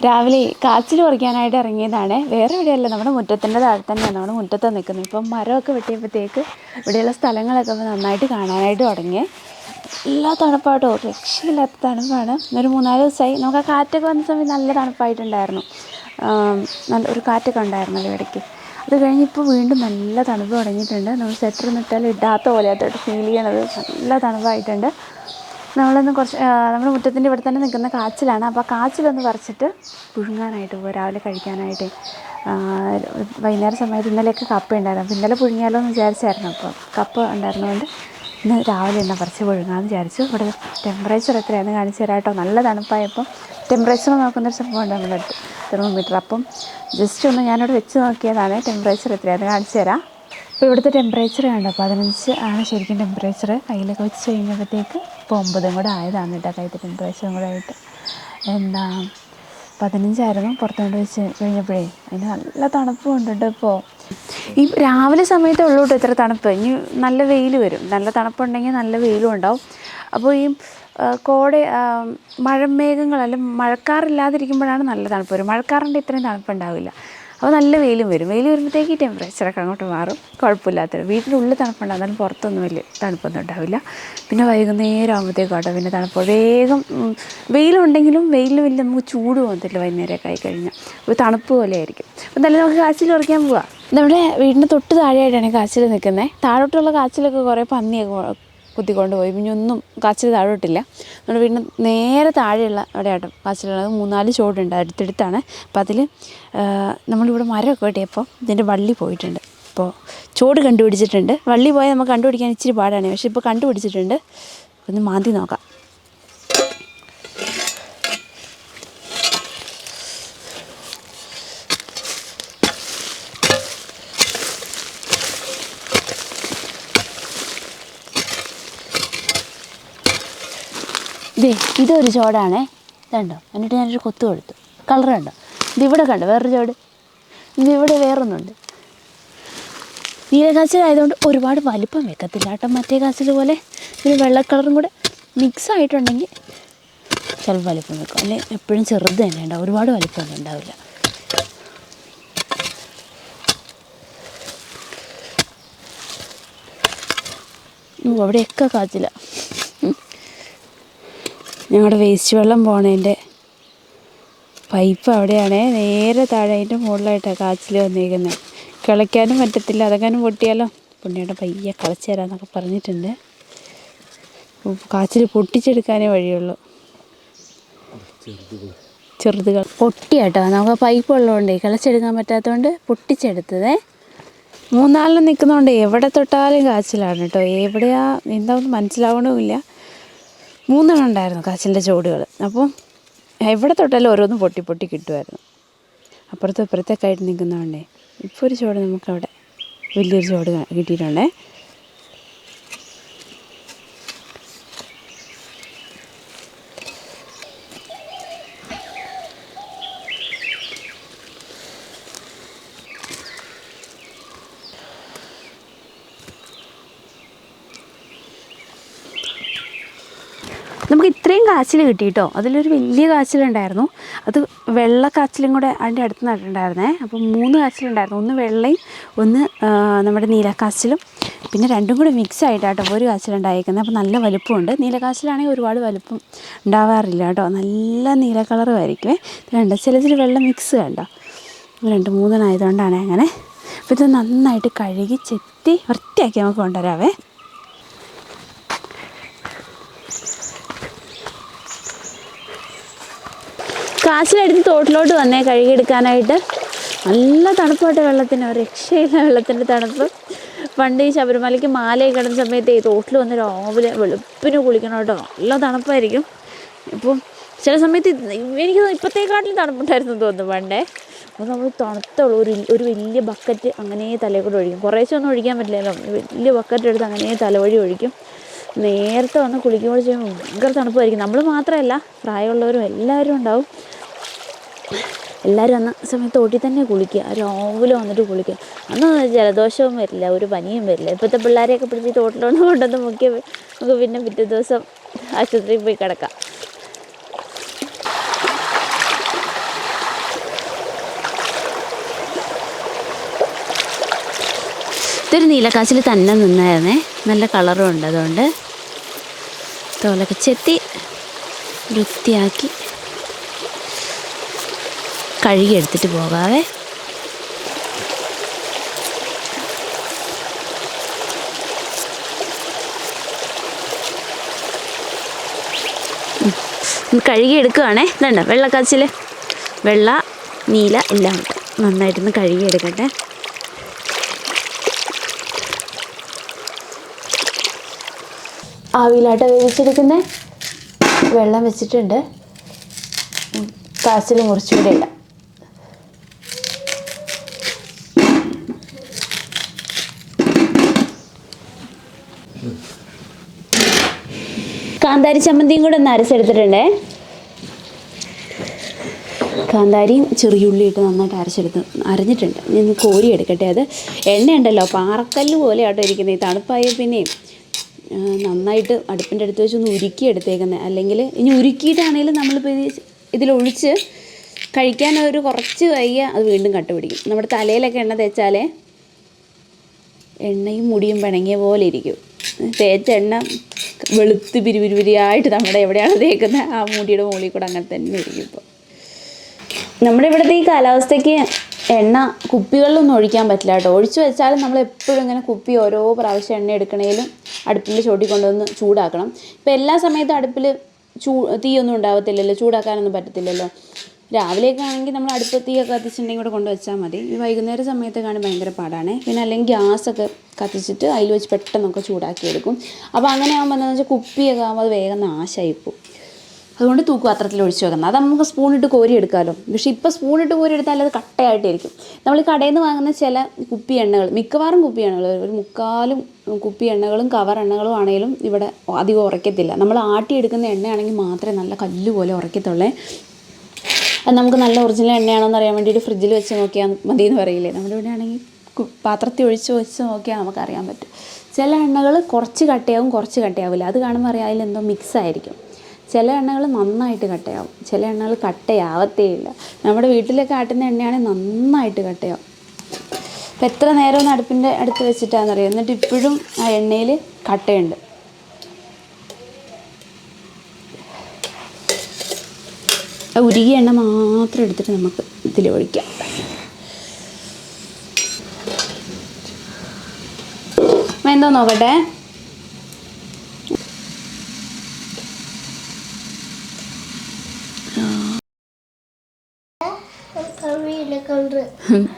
രാവിലെ കാച്ചിൽ പറിക്കാനായിട്ട് ഇറങ്ങിയതാണ്. വേറെ എവിടെയല്ല, നമ്മുടെ മുറ്റത്തിൻ്റെ താഴെ തന്നെയാണ്. നമ്മുടെ മുറ്റത്താണ് നിൽക്കുന്നത്. ഇപ്പം മരമൊക്കെ വെട്ടിയപ്പോഴത്തേക്ക് ഇവിടെയുള്ള സ്ഥലങ്ങളൊക്കെ നന്നായിട്ട് കാണാനായിട്ട് തുടങ്ങി. എല്ലാ തണുപ്പായിട്ടോ, രക്ഷയില്ലാത്ത തണുപ്പാണ്. ഒരു 3-4 ദിവസമായി. നമുക്ക് ആ കാറ്റൊക്കെ വന്ന സമയത്ത് നല്ല തണുപ്പായിട്ടുണ്ടായിരുന്നു. നല്ല ഒരു കാറ്റൊക്കെ ഉണ്ടായിരുന്നല്ലോ ഇടയ്ക്ക്. അത് കഴിഞ്ഞിപ്പോൾ വീണ്ടും നല്ല തണുപ്പ് തുടങ്ങിയിട്ടുണ്ട്. നമ്മൾ സ്വെറ്റർ ഇട്ടാൽ ഇടാത്ത പോലെയായിട്ട് ഫീൽ ചെയ്യണത്. നല്ല തണുപ്പായിട്ടുണ്ട്. നമ്മളൊന്ന് കുറച്ച് നമ്മുടെ മുറ്റത്തിൻ്റെ ഇവിടെ തന്നെ നിൽക്കുന്ന കാച്ചിലാണ്. അപ്പോൾ ആ കാച്ചിലൊന്ന് പറിച്ചിട്ട് പുഴുങ്ങാനായിട്ട് പോകും രാവിലെ കഴിക്കാനായിട്ട്. വൈകുന്നേരം സമയത്ത് ഇന്നലെയൊക്കെ കപ്പ ഉണ്ടായിരുന്നു. അപ്പോൾ ഇന്നലെ പുഴുങ്ങിയാലോ എന്ന് വിചാരിച്ചായിരുന്നു. അപ്പോൾ കപ്പ ഉണ്ടായിരുന്നതുകൊണ്ട് ഇന്ന് രാവിലെ തന്നെ പറിച്ച് പുഴുങ്ങാമെന്ന് വിചാരിച്ചു. ഇവിടെ ടെമ്പറേച്ചർ എത്രയാണെന്ന് കാണിച്ചു തരാം കേട്ടോ. നല്ല തണുപ്പായപ്പം ടെമ്പറേച്ചർ നോക്കുന്നൊരു സംഭവമുണ്ട് നമ്മുടെ അടുത്ത്, തെർമോമീറ്റർ. അപ്പം ജസ്റ്റ് ഒന്ന് ഞാനിവിടെ വെച്ച് നോക്കിയതാണ്. ടെമ്പറേച്ചർ എത്രയാണെന്ന് കാണിച്ചു തരാം. ഇപ്പോൾ ഇവിടുത്തെ ടെമ്പറേച്ചർ കണ്ടോ, 15 ആണ് ശരിക്കും ടെമ്പറേച്ചർ. കയ്യിലൊക്കെ വെച്ച് കഴിഞ്ഞപ്പോഴത്തേക്ക് ഇപ്പോൾ 9 കൂടെ ആയതാണ് കേട്ടോ. കയ്യിലത്തെ ടെമ്പറേച്ചറും കൂടെ ആയിട്ട് 15 പുറത്തുകൊണ്ട് വെച്ച് കഴിഞ്ഞപ്പോഴേ. അതിന് നല്ല തണുപ്പും ഉണ്ട് കേട്ടോ. ഇപ്പോൾ ഈ രാവിലെ സമയത്തേ ഉള്ളൂ കേട്ടോ ഇത്ര തണുപ്പ്. ഇനി നല്ല വെയിൽ വരും. നല്ല തണുപ്പുണ്ടെങ്കിൽ നല്ല വെയിലും ഉണ്ടാവും. അപ്പോൾ ഈ മഴമേഘങ്ങൾ അല്ലെങ്കിൽ മഴക്കാറില്ലാതിരിക്കുമ്പോഴാണ് നല്ല തണുപ്പ് വരും. മഴക്കാറുണ്ട് ഇത്രയും തണുപ്പുണ്ടാവില്ല. അപ്പോൾ നല്ല വെയിലും വരും. വെയിൽ വരുമ്പോഴത്തേക്ക് ഈ ടെമ്പറേച്ചറൊക്കെ അങ്ങോട്ട് മാറും. കുഴപ്പമില്ലാത്ത വീട്ടിനുള്ളിൽ തണുപ്പുണ്ടാകും, എന്നാലും പുറത്തൊന്നും വലിയ തണുപ്പൊന്നും ഉണ്ടാവില്ല. പിന്നെ വൈകുന്നേരം ആകുമ്പോഴത്തേക്കാട്ടോ പിന്നെ തണുപ്പ് വേഗം. വെയിലുണ്ടെങ്കിലും വെയിലിന് വലിയ നമുക്ക് ചൂട് തോന്നത്തില്ല. വൈകുന്നേരമൊക്കെ ആയിക്കഴിഞ്ഞാൽ ഒരു തണുപ്പ് പോലെ ആയിരിക്കും. അപ്പോൾ എന്തായാലും നമുക്ക് കാച്ചിൽ പറിക്കാൻ പോവാം. നമ്മുടെ വീടിൻ്റെ തൊട്ട് താഴെയായിട്ടാണ് കാച്ചിൽ നിൽക്കുന്നത്. താഴോട്ടുള്ള കാച്ചിലൊക്കെ കുറേ പന്നിയൊക്കെ കുത്തിക്കൊണ്ട് പോയി. പിന്നെ ഒന്നും കാച്ചിൽ താഴോട്ടില്ല. നമ്മുടെ വീടിന് നേരെ താഴെയുള്ള അവിടെയാട്ടോ കാച്ചിലുള്ളത്. 3-4 ചോടുണ്ട് അടുത്തടുത്താണ്. അപ്പം അതിൽ നമ്മളിവിടെ മരമൊക്കെ വെട്ടിയപ്പോൾ ഇതിൻ്റെ വള്ളി പോയിട്ടുണ്ട്. അപ്പോൾ ചോട് കണ്ടുപിടിച്ചിട്ടുണ്ട്. വള്ളി പോയാൽ നമുക്ക് കണ്ടുപിടിക്കാൻ ഇച്ചിരി പാടാണ്. പക്ഷേ ഇപ്പോൾ കണ്ടുപിടിച്ചിട്ടുണ്ട്. ഒന്ന് മാന്തി നോക്കാം. ഇതൊരു ചോടാണേ. ഇതുണ്ടോ, എന്നിട്ട് ഞാനൊരു കൊത്തു കൊടുത്തു. കളർ കണ്ടോ, ഇതിവിടെ കണ്ടോ വേറൊരു ചോട്. ഇതിവിടെ വേറൊന്നുണ്ട്. നീലക്കാച്ചിലായതുകൊണ്ട് ഒരുപാട് വലിപ്പം വെക്കത്തില്ല കേട്ടോ. മറ്റേ കാച്ചിൽ പോലെ ഒരു വെള്ള കളറും കൂടെ മിക്സ് ആയിട്ടുണ്ടെങ്കിൽ ചിലപ്പോൾ വലിപ്പം വെക്കും. അല്ലെങ്കിൽ എപ്പോഴും ചെറുത് തന്നെ ഉണ്ടാവും. ഒരുപാട് വലിപ്പമൊന്നും ഉണ്ടാവില്ല. അവിടെയൊക്കെ കാച്ചില. ഞങ്ങളുടെ വേസ്റ്റ് വെള്ളം പോണതിൻ്റെ പൈപ്പ് അവിടെയാണേ. നേരെ താഴെ അതിൻ്റെ മുകളിലായിട്ടാണ് കാച്ചിൽ വന്നിരിക്കുന്നത്. കിളയ്ക്കാനും പറ്റത്തില്ല. അതെങ്ങാനും പൊട്ടിയാലോ. പുണ്ണിയുടെ പയ്യെ കളച്ച് തരാമെന്നൊക്കെ പറഞ്ഞിട്ടുണ്ട്. കാച്ചിൽ പൊട്ടിച്ചെടുക്കാനേ വഴിയുള്ളൂ. ചെറുതുകൾ പൊട്ടിയാട്ടോ. നമുക്ക് പൈപ്പ് ഉള്ളതുകൊണ്ടേ കിളച്ചെടുക്കാൻ പറ്റാത്തതുകൊണ്ട് പൊട്ടിച്ചെടുത്തതേ. 3-4 നിൽക്കുന്നതുകൊണ്ട് എവിടെ തൊട്ടാലും കാച്ചിലാണ് കേട്ടോ. എവിടെയാ എന്താണെന്ന് മനസ്സിലാവണമില്ല. 3 ഉണ്ടായിരുന്നു കാച്ചിലിൻ്റെ ചോടുകൾ. അപ്പം എവിടെ തൊട്ടാലും ഓരോന്നും പൊട്ടി പൊട്ടി കിട്ടുമായിരുന്നു. അപ്പുറത്തും ഇപ്പുറത്തൊക്കെ ആയിട്ട് നിൽക്കുന്നതുകൊണ്ടേ. ഇപ്പോൾ ഒരു ചോട് നമുക്കവിടെ വലിയൊരു ചോട് കിട്ടിയിട്ടുണ്ടേ. നമുക്ക് ഇത്രയും കാച്ചിൽ കിട്ടി കേട്ടോ. അതിലൊരു വലിയ കാച്ചിലുണ്ടായിരുന്നു. അത് വെള്ള കാച്ചിലും കൂടെ അതിൻ്റെ അടുത്ത് നട്ടിട്ടുണ്ടായിരുന്നേ. അപ്പം 3 കാച്ചിലുണ്ടായിരുന്നു. ഒന്ന് വെള്ളയും ഒന്ന് നമ്മുടെ നീലക്കാച്ചിലും. പിന്നെ രണ്ടും കൂടെ മിക്സ് ആയിട്ടാട്ടോ ഒരു കാച്ചിലുണ്ടായിരിക്കുന്നത്. അപ്പോൾ നല്ല വലുപ്പമുണ്ട്. നീലക്കാച്ചിലാണെങ്കിൽ ഒരുപാട് വലുപ്പം ഉണ്ടാവാറില്ല കേട്ടോ. നല്ല നീല കളറുമായിരിക്കുമേ. ചിലതിൽ വെള്ളം മിക്സ് കണ്ടോ. 2-3 ആയതുകൊണ്ടാണ് അങ്ങനെ. അപ്പോൾ ഇത് നന്നായിട്ട് കഴുകി ചെത്തി വൃത്തിയാക്കി നമുക്ക് കൊണ്ടുവരാവേ. കാച്ചിലെടുത്ത് തോട്ടിലോട്ട് വന്നേ കഴുകിയെടുക്കാനായിട്ട്. നല്ല തണുപ്പായിട്ട് വെള്ളത്തിന്, രക്ഷയില്ല വെള്ളത്തിൻ്റെ തണുപ്പ്. പണ്ട് ഈ ശബരിമലയ്ക്ക് മാലയൊക്കെ കിടന്ന സമയത്ത് തോട്ടിൽ വന്ന് രാവിലെ വെളുപ്പിന് കുളിക്കണം കേട്ടോ. നല്ല തണുപ്പായിരിക്കും. ഇപ്പം ചില സമയത്ത് എനിക്ക് ഇപ്പോഴത്തേക്കാട്ടിലും തണുപ്പുണ്ടായിരുന്നു തോന്നുന്നു പണ്ടേ. അപ്പോൾ നമ്മൾ തണുത്തുള്ളൂ ഒരു വലിയ ബക്കറ്റ് അങ്ങനെ തലയിൽ കൂടെ ഒഴിക്കും. കുറേശ്ശെ ഒന്നും ഒഴിക്കാൻ പറ്റില്ലല്ലോ. വലിയ ബക്കറ്റ് എടുത്ത് അങ്ങനെ തലവഴി ഒഴിക്കും. നേരത്തെ വന്ന് കുളിക്കുമ്പോൾ ചെയ്യുമ്പോൾ ഭയങ്കര തണുപ്പായിരിക്കും. നമ്മൾ മാത്രമല്ല, പ്രായമുള്ളവരും എല്ലാവരും ഉണ്ടാവും. എല്ലാവരും അന്ന് സമയത്ത് തോട്ടിൽ തന്നെ കുളിക്കുക. രാവിലെ വന്നിട്ട് കുളിക്കുക. അന്ന് ജലദോഷവും വരില്ല, ഒരു പനിയും വരില്ല. ഇപ്പോഴത്തെ പിള്ളേരെയൊക്കെ പിടിച്ച് തോട്ടിലോട്ട് കൊണ്ടുവന്ന് മുക്കി നമുക്ക് പിന്നെ പിറ്റേ ദിവസം ആശുപത്രിയിൽ പോയി കിടക്കാം. ഇതൊരു നീലക്കാച്ചിൽ തന്നെ നിന്നായിരുന്നേ, നല്ല കളറും ഉണ്ട്. അതുകൊണ്ട് തോലൊക്കെ ചെത്തി വൃത്തിയാക്കി കഴുകി എടുത്തിട്ട് പോകാവേ. കഴുകി എടുക്കുകയാണേ. ഇതുണ്ട് വെള്ളക്കാച്ചിൽ, വെള്ള നീല എല്ലാം ഉണ്ട്. നന്നായിട്ടൊന്ന് കഴുകി എടുക്കട്ടെ. ആവിയിലാട്ട വേവിച്ചെടുക്കുന്ന വെള്ളം വെച്ചിട്ടുണ്ട്. കാച്ചിൽ മുറിച്ചുകൂടെ ഇടാം. കാന്താരി ചമ്മന്തിയും കൂടെ ഒന്ന് അരച്ചെടുത്തിട്ടുണ്ടേ. കാന്താരിയും ചെറിയുള്ളി ഇട്ട് നന്നായിട്ട് അരഞ്ഞിട്ടുണ്ട്. ഞാൻ കോരി എടുക്കട്ടെ. അത് എണ്ണയുണ്ടല്ലോ പാറക്കല്ല് പോലെയാട്ടോ ഇരിക്കുന്നത്. ഈ തണുപ്പായ പിന്നെയും നന്നായിട്ട് അടുപ്പിൻ്റെ അടുത്ത് വെച്ച് ഒന്ന് ഉരുക്കി എടുത്തേക്കുന്നത്. അല്ലെങ്കിൽ ഇനി ഉരുക്കിയിട്ടാണെങ്കിലും നമ്മളിപ്പോൾ ഇതിലൊഴിച്ച് കഴിക്കാൻ ഒരു കുറച്ച് കഴിയുക അത് വീണ്ടും കട്ട പിടിക്കും. നമ്മുടെ തലയിലൊക്കെ എണ്ണ തേച്ചാലേ എണ്ണയും മുടിയും പിണങ്ങിയ പോലെ ഇരിക്കും. തേച്ച എണ്ണ വെളുത്ത് പിരിപിരിയായിട്ട് നമ്മുടെ എവിടെയാണ് തേക്കുന്നത് ആ മുടിയുടെ മുകളിൽ കൂടെ അങ്ങനെ തന്നെ ഇരിക്കും. ഇപ്പോൾ നമ്മുടെ ഇവിടുത്തെ ഈ കാലാവസ്ഥയ്ക്ക് എണ്ണ കുപ്പികളിലൊന്നും ഒഴിക്കാൻ പറ്റില്ല കേട്ടോ. ഒഴിച്ചു വെച്ചാലും നമ്മൾ എപ്പോഴും ഇങ്ങനെ കുപ്പി ഓരോ പ്രാവശ്യം എണ്ണ എടുക്കണേലും അടുപ്പിൻ്റെ ചോട്ടിൽ കൊണ്ടുവന്ന് ചൂടാക്കണം. ഇപ്പം എല്ലാ സമയത്തും അടുപ്പിൽ തീയൊന്നും ഉണ്ടാകത്തില്ലല്ലോ, ചൂടാക്കാനൊന്നും പറ്റത്തില്ലല്ലോ. രാവിലെയൊക്കെ ആണെങ്കിൽ നമ്മൾ അടുപ്പ് തീയൊക്കെ കത്തിച്ചിട്ടുണ്ടെങ്കിൽ ഇവിടെ കൊണ്ടുവച്ചാൽ മതി. ഈ വൈകുന്നേര സമയത്തൊക്കെയാണ് ഭയങ്കര പാടാണ്. പിന്നെ അല്ലെങ്കിൽ ഗ്യാസൊക്കെ കത്തിച്ചിട്ട് അതിൽ വെച്ച് പെട്ടെന്നൊക്കെ ചൂടാക്കി എടുക്കും. അപ്പോൾ അങ്ങനെ ആകുമ്പോൾ എന്താണെന്ന് വെച്ചാൽ കുപ്പിയൊക്കെ ആകുമ്പോൾ അത് വേഗം നാശമായിപ്പോവും. അതുകൊണ്ട് തൂക്കുപാത്രത്തിൽ ഒഴിച്ച് വെക്കുന്നത്. അത് നമുക്ക് സ്പൂണിട്ട് കോരി എടുക്കാമല്ലോ. പക്ഷേ ഇപ്പോൾ സ്പൂണിട്ട് കോരി എടുത്താൽ അത് കട്ടയായിട്ടിരിക്കും. നമ്മൾ കടയിൽ നിന്ന് വാങ്ങുന്ന ചില കുപ്പി എണ്ണകൾ, മിക്കവാറും കുപ്പി എണ്ണകൾ, ഒരു മുക്കാലും കുപ്പി എണ്ണകളും കവർ എണ്ണകളും ആണെങ്കിലും ഇവിടെ അധികം ഉറയ്ക്കത്തില്ല. നമ്മൾ ആട്ടിയെടുക്കുന്ന എണ്ണയാണെങ്കിൽ മാത്രമേ നല്ല കല്ല് പോലെ ഉറയ്ക്കത്തുള്ളേ. അത് നമുക്ക് നല്ല ഒറിജിനൽ എണ്ണയാണോന്ന് അറിയാൻ വേണ്ടിയിട്ട് ഫ്രിഡ്ജിൽ വെച്ച് നോക്കിയാൽ മതി എന്ന് പറയില്ലേ. നമ്മുടെ ഇവിടെ ആണെങ്കിൽ പാത്രത്തിൽ ഒഴിച്ച് വെച്ച് നോക്കിയാൽ നമുക്കറിയാൻ പറ്റും. ചില എണ്ണകൾ കുറച്ച് കട്ടയാവും, കുറച്ച് കട്ടയാവില്ല. അത് കാണുമ്പോൾ അറിയാം അതിലെന്തോ മിക്സ് ആയിരിക്കും. ചില എണ്ണകൾ നന്നായിട്ട് കട്ടയാവും, ചില എണ്ണകൾ കട്ടയാവത്തേ ഇല്ല. നമ്മുടെ വീട്ടിലൊക്കെ ആട്ടുന്ന എണ്ണയാണെങ്കിൽ നന്നായിട്ട് കട്ടയാവും. അപ്പം എത്ര നേരം ഒന്ന് അടുപ്പിൻ്റെ അടുത്ത് വെച്ചിട്ടാണെന്നറിയാം, എന്നിട്ട് ഇപ്പോഴും ആ എണ്ണയിൽ കട്ടയുണ്ട്. ഉരുകിയ എണ്ണ മാത്രം എടുത്തിട്ട് നമുക്ക് ഇതിൽ ഒഴിക്കാം. എന്തോ നോക്കട്ടെ.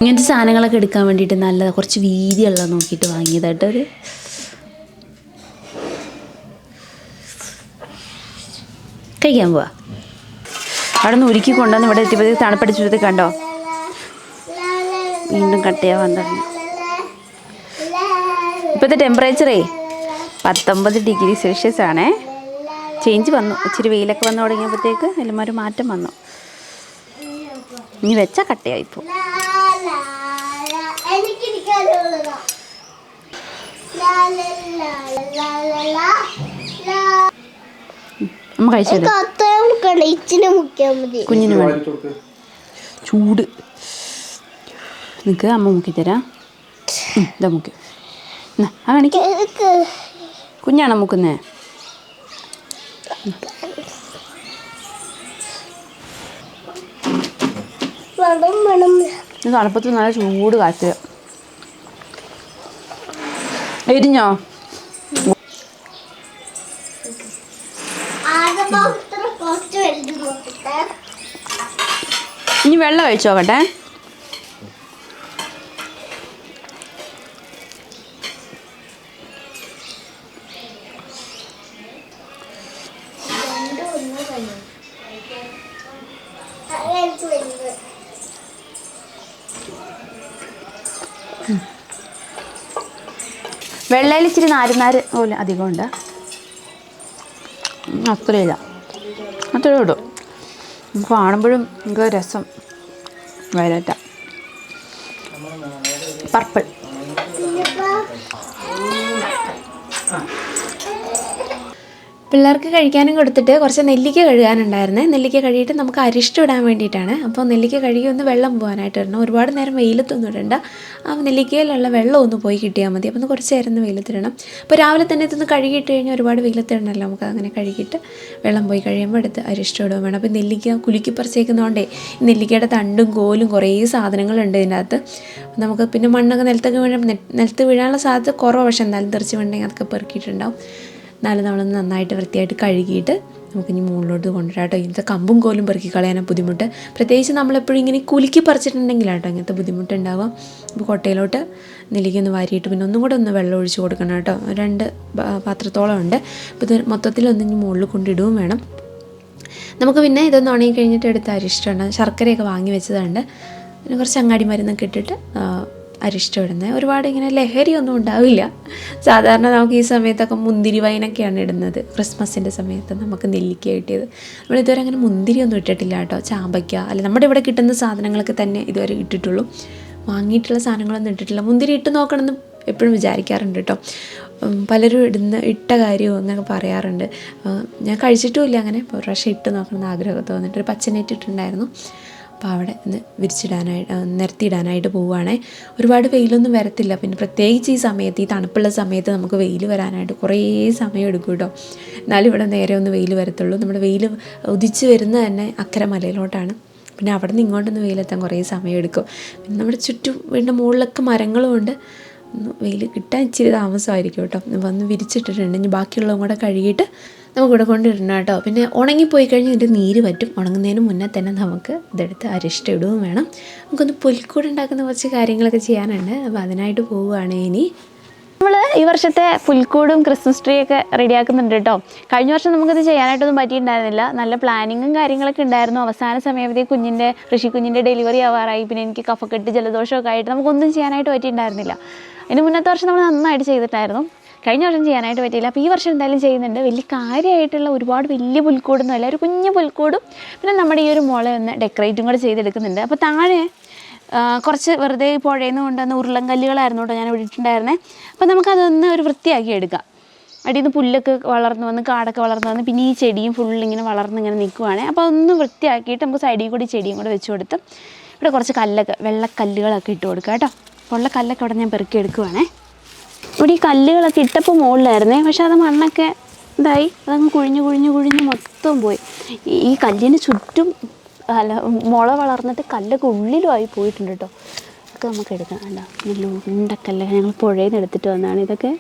ഇങ്ങനത്തെ സാധനങ്ങളൊക്കെ എടുക്കാൻ വേണ്ടിയിട്ട് നല്ല കുറച്ച് വീതിയുള്ള നോക്കിയിട്ട് വാങ്ങിയതായിട്ട് ഒരു കഴിക്കാൻ പോവാ. അവിടെ നിന്ന് ഉരുക്കി കൊണ്ടുവന്ന് ഇവിടെ എത്തിയപ്പോഴത്തേക്ക് തണുപ്പടിച്ചെടുത്ത് കണ്ടോ വീണ്ടും കട്ടയാവാൻ തുടങ്ങി. ഇപ്പോഴത്തെ ടെമ്പറേച്ചറേ 19 ഡിഗ്രി സെൽഷ്യസ് ആണേ. ചേഞ്ച് വന്നു, ഇച്ചിരി വെയിലൊക്കെ വന്നു തുടങ്ങിയപ്പോഴത്തേക്ക് എല്ലാം ഒരു മാറ്റം വന്നു. ഇനി വെച്ചാൽ കട്ടയായിപ്പോ. അമ്മ കഴിച്ചത് കുഞ്ഞിന് വേണം ചൂട്. നിൽക്കുക, അമ്മ മുക്കിത്തരാം. ഇതാ മുക്കി. ആ കാണിക്ക, കുഞ്ഞാണോ മുക്കുന്നേ? തണുപ്പത്ത് നല്ല ചൂട് കാറ്റ്. എരിഞ്ഞോ? ഇനി വെള്ളം ഒഴിച്ചു നോക്കട്ടെ. വെള്ളയിൽ ഇച്ചിരി നാരുനാര് പോലെ അധികമുണ്ട്. അത്രയില്ല, അത്രയേ ഉള്ളൂ. കാണുമ്പോഴും നമുക്ക് രസം. വയലറ്റ, പർപ്പിൾ. പിള്ളേർക്ക് കഴിക്കാനും കൊടുത്തിട്ട് കുറച്ച് നെല്ലിക്ക കഴുകാനുണ്ടായിരുന്നേ. നെല്ലിക്ക കഴുകിയിട്ട് നമുക്ക് അരിഷ്ടം ഇടാൻ വേണ്ടിയിട്ടാണ്. അപ്പോൾ നെല്ലിക്ക കഴുകി ഒന്ന് വെള്ളം പോകാനായിട്ട് ഇടണം. ഒരുപാട് നേരം വെയിലത്തൊന്നും ഇടണ്ട. ആ നെല്ലിക്കയിലുള്ള വെള്ളം ഒന്ന് പോയി കിട്ടിയാൽ മതി. അപ്പോൾ ഒന്ന് കുറച്ച് നേരം ഒന്ന് വെയിലത്തിടണം. അപ്പോൾ രാവിലെ തന്നെ ഇതൊന്ന് കഴുകിയിട്ട് കഴിഞ്ഞാൽ ഒരുപാട് വെയിലത്തിടണമല്ലോ. നമുക്ക് അങ്ങനെ കഴുകിയിട്ട് വെള്ളം പോയി കഴിയുമ്പോൾ എടുത്ത് അരിഷ്ടം ഇടുകയും വേണം. അപ്പോൾ നെല്ലിക്ക കുലുക്കി പറിച്ചേക്കുന്നതുകൊണ്ടേ നെല്ലിക്കയുടെ തണ്ടും കോലും കുറേ സാധനങ്ങളുണ്ട് ഇതിൻ്റെ അകത്ത്. നമുക്ക് പിന്നെ മണ്ണൊക്കെ നിലത്ത് വീഴാനുള്ള സാധ്യത കുറവാണ്. പക്ഷെ എന്തായാലും തെറിച്ച് വീണെങ്കിൽ അതൊക്കെ പെറുക്കിയിട്ടുണ്ടാവും. എന്നാലും നമ്മളൊന്ന് നന്നായിട്ട് വൃത്തിയായിട്ട് കഴുകിയിട്ട് നമുക്കിനി മുകളിലോട്ട് കൊണ്ടുവരാം കേട്ടോ. ഇങ്ങനത്തെ കമ്പും കോലും പെറുക്കി കളയാനാണ് ബുദ്ധിമുട്ട്. പ്രത്യേകിച്ച് നമ്മളെപ്പോഴും ഇങ്ങനെ കുലുക്കി പറിച്ചിട്ടുണ്ടെങ്കിലാട്ടോ ഇങ്ങനത്തെ ബുദ്ധിമുട്ടുണ്ടാവാം. അപ്പോൾ കൊട്ടയിലോട്ട് നെല്ലിക്കൊന്ന് വാരിയിട്ട് പിന്നെ ഒന്നും കൂടെ ഒന്ന് വെള്ളം ഒഴിച്ച് കൊടുക്കണം കേട്ടോ. 2 പാത്രത്തോളം ഉണ്ട്. അപ്പോൾ ഇത് മൊത്തത്തിലൊന്നിഞ്ഞ് മുകളിൽ കൊണ്ടിടുകയും വേണം. നമുക്ക് പിന്നെ ഇതൊന്ന് ഉണങ്ങി കഴിഞ്ഞിട്ട് എടുത്ത അരിഷ്ടമുണ്ട്. ശർക്കരയൊക്കെ വാങ്ങി വെച്ചതുണ്ട്. പിന്നെ കുറച്ച് അങ്ങാടി മരുന്നൊക്കെ ഇട്ടിട്ട് അരിഷ്ടം ഇടുന്നത്. ഒരുപാട് ഇങ്ങനെ ലഹരിയൊന്നും ഉണ്ടാവില്ല. സാധാരണ നമുക്ക് ഈ സമയത്തൊക്കെ മുന്തിരി വൈനൊക്കെയാണ് ഇടുന്നത്. ക്രിസ്മസിൻ്റെ സമയത്ത് നമുക്ക് നെല്ലിക്ക കിട്ടിയത്. നമ്മളിതുവരെ അങ്ങനെ മുന്തിരിയൊന്നും ഇട്ടിട്ടില്ല കേട്ടോ. ചാമ്പയ്ക്ക അല്ല നമ്മുടെ ഇവിടെ കിട്ടുന്ന സാധനങ്ങളൊക്കെ തന്നെ ഇതുവരെ ഇട്ടിട്ടുള്ളൂ. വാങ്ങിയിട്ടുള്ള സാധനങ്ങളൊന്നും ഇട്ടിട്ടില്ല. മുന്തിരി ഇട്ട് നോക്കണമെന്ന് എപ്പോഴും വിചാരിക്കാറുണ്ട് കേട്ടോ. പലരും ഇട്ട കാര്യവും അങ്ങനെയൊക്കെ പറയാറുണ്ട്. ഞാൻ കഴിച്ചിട്ടുമില്ല അങ്ങനെ. ഒരു പ്രാവശ്യം ഇട്ട് നോക്കണമെന്ന് ആഗ്രഹം തോന്നിയിട്ട് ഒരു പച്ചനെറ്റ് ഇട്ടിട്ടുണ്ടായിരുന്നു. അപ്പോൾ അവിടെ നിരത്തിയിടാനായിട്ട് പോവുകയാണേ. ഒരുപാട് വെയിലൊന്നും വരത്തില്ല. പിന്നെ പ്രത്യേകിച്ച് ഈ സമയത്ത്, ഈ തണുപ്പുള്ള സമയത്ത് നമുക്ക് വെയിൽ വരാനായിട്ട് കുറേ സമയം എടുക്കും കേട്ടോ. എന്നാലും ഇവിടെ നേരെ ഒന്ന് വെയിൽ വരത്തുള്ളൂ. നമ്മുടെ വെയിൽ ഉദിച്ച് വരുന്നത് തന്നെ അക്കരെ മലയിലോട്ടാണ്. പിന്നെ അവിടെ നിന്ന് ഇങ്ങോട്ടൊന്ന് വെയിലെത്താൻ കുറേ സമയം എടുക്കും. പിന്നെ നമ്മുടെ ചുറ്റും വീടിൻ്റെ മുകളിലൊക്കെ മരങ്ങളും ഉണ്ട്. വെയിൽ കിട്ടാൻ ഇച്ചിരി താമസമായിരിക്കും കേട്ടോ. വന്ന് വിരിച്ചിട്ടിട്ടുണ്ട്. ഇനി ബാക്കിയുള്ളതും കൂടെ കഴുകിയിട്ട് നമുക്കിവിടെ കൊണ്ടിടണം കേട്ടോ. പിന്നെ ഉണങ്ങിപ്പോയി കഴിഞ്ഞാൽ ഇതിൻ്റെ നീര് പറ്റും. ഉണങ്ങുന്നതിന് മുന്നേ തന്നെ നമുക്ക് ഇതെടുത്ത് അരിഷ്ടം ഇടുകയും വേണം. നമുക്കൊന്ന് പുൽക്കൂട് ഉണ്ടാക്കുന്ന കുറച്ച് കാര്യങ്ങളൊക്കെ ചെയ്യാനുണ്ട്. അപ്പോൾ അതിനായിട്ട് പോവുകയാണ് ഇനി. നമ്മൾ ഈ വർഷത്തെ പുൽക്കൂടും ക്രിസ്മസ് ട്രീ ഒക്കെ റെഡിയാക്കുന്നുണ്ട് കേട്ടോ. കഴിഞ്ഞ വർഷം നമുക്കത് ചെയ്യാനായിട്ടൊന്നും പറ്റിയിട്ടുണ്ടായിരുന്നില്ല. നല്ല പ്ലാനിങ്ങും കാര്യങ്ങളൊക്കെ ഉണ്ടായിരുന്നു. അവസാന സമയത്തെ ഋഷിക്കുഞ്ഞിൻ്റെ ഡെലിവറി ആവാറായി. പിന്നെ എനിക്ക് കഫക്കെട്ട് ജലദോഷമൊക്കെ ആയിട്ട് നമുക്കൊന്നും ചെയ്യാനായിട്ട് പറ്റിയിട്ടുണ്ടായിരുന്നില്ല. ഇതിന് മുന്നത്തെ വർഷം നമ്മൾ നന്നായിട്ട് ചെയ്തിട്ടായിരുന്നു. കഴിഞ്ഞ വർഷം ചെയ്യാനായിട്ട് പറ്റിയില്ല. അപ്പോൾ ഈ വർഷം എന്തായാലും ചെയ്യുന്നുണ്ട്. വലിയ കാര്യമായിട്ടുള്ള ഒരുപാട് വലിയ പുൽക്കൂടൊന്നുമല്ല, ഒരു കുഞ്ഞു പുൽക്കൂടും പിന്നെ നമ്മുടെ ഈ ഒരു മുള ഒന്ന് ഡെക്കറേറ്റും കൂടെ ചെയ്തെടുക്കുന്നുണ്ട്. അപ്പോൾ താഴെ കുറച്ച് വെറുതെ പുഴയിൽ നിന്ന് കൊണ്ടുവന്ന ഉരുളൻകല്ലുകളായിരുന്നു കേട്ടോ ഞാൻ ഇട്ടിട്ടുണ്ടായിരുന്നേ. അപ്പോൾ നമുക്കതൊന്ന് ഒരു വൃത്തിയാക്കി എടുക്കാം. അടിയിൽ നിന്ന് പുല്ലൊക്കെ വളർന്നു വന്ന് കാടൊക്കെ വളർന്നു വന്ന് പിന്നെ ഈ ചെടിയും ഫുള്ളിങ്ങനെ വളർന്നിങ്ങനെ നിൽക്കുവാണ്. അപ്പോൾ അതൊന്ന് വൃത്തിയാക്കിയിട്ട് നമുക്ക് സൈഡിൽ കൂടി ചെടിയും കൂടെ വെച്ച് കൊടുത്ത് ഇവിടെ കുറച്ച് വെള്ളക്കല്ലുകളൊക്കെ ഇട്ട് കൊടുക്കുക കേട്ടോ. അപ്പോൾ ഉള്ള കല്ലൊക്കെ അവിടെ ഞാൻ പെറുക്കി എടുക്കുവാണേ. ഇവിടെ ഈ കല്ലുകളൊക്കെ ഇട്ടപ്പോൾ മുകളിലായിരുന്നേ. പക്ഷെ അത് മണ്ണൊക്കെ ഇതായി അതങ്ങ് കുഴിഞ്ഞ് മൊത്തം പോയി. ഈ കല്ലിന് ചുറ്റും മുള വളർന്നിട്ട് കല്ലൊക്കെ ഉള്ളിലുമായി പോയിട്ടുണ്ട് കേട്ടോ. അതൊക്കെ നമുക്ക് എടുക്കാം. അല്ല നല്ല ഉണ്ടക്കല്ല ഞങ്ങൾ പുഴയിൽ നിന്ന് എടുത്തിട്ട് വന്നതാണ് ഇതൊക്കെ.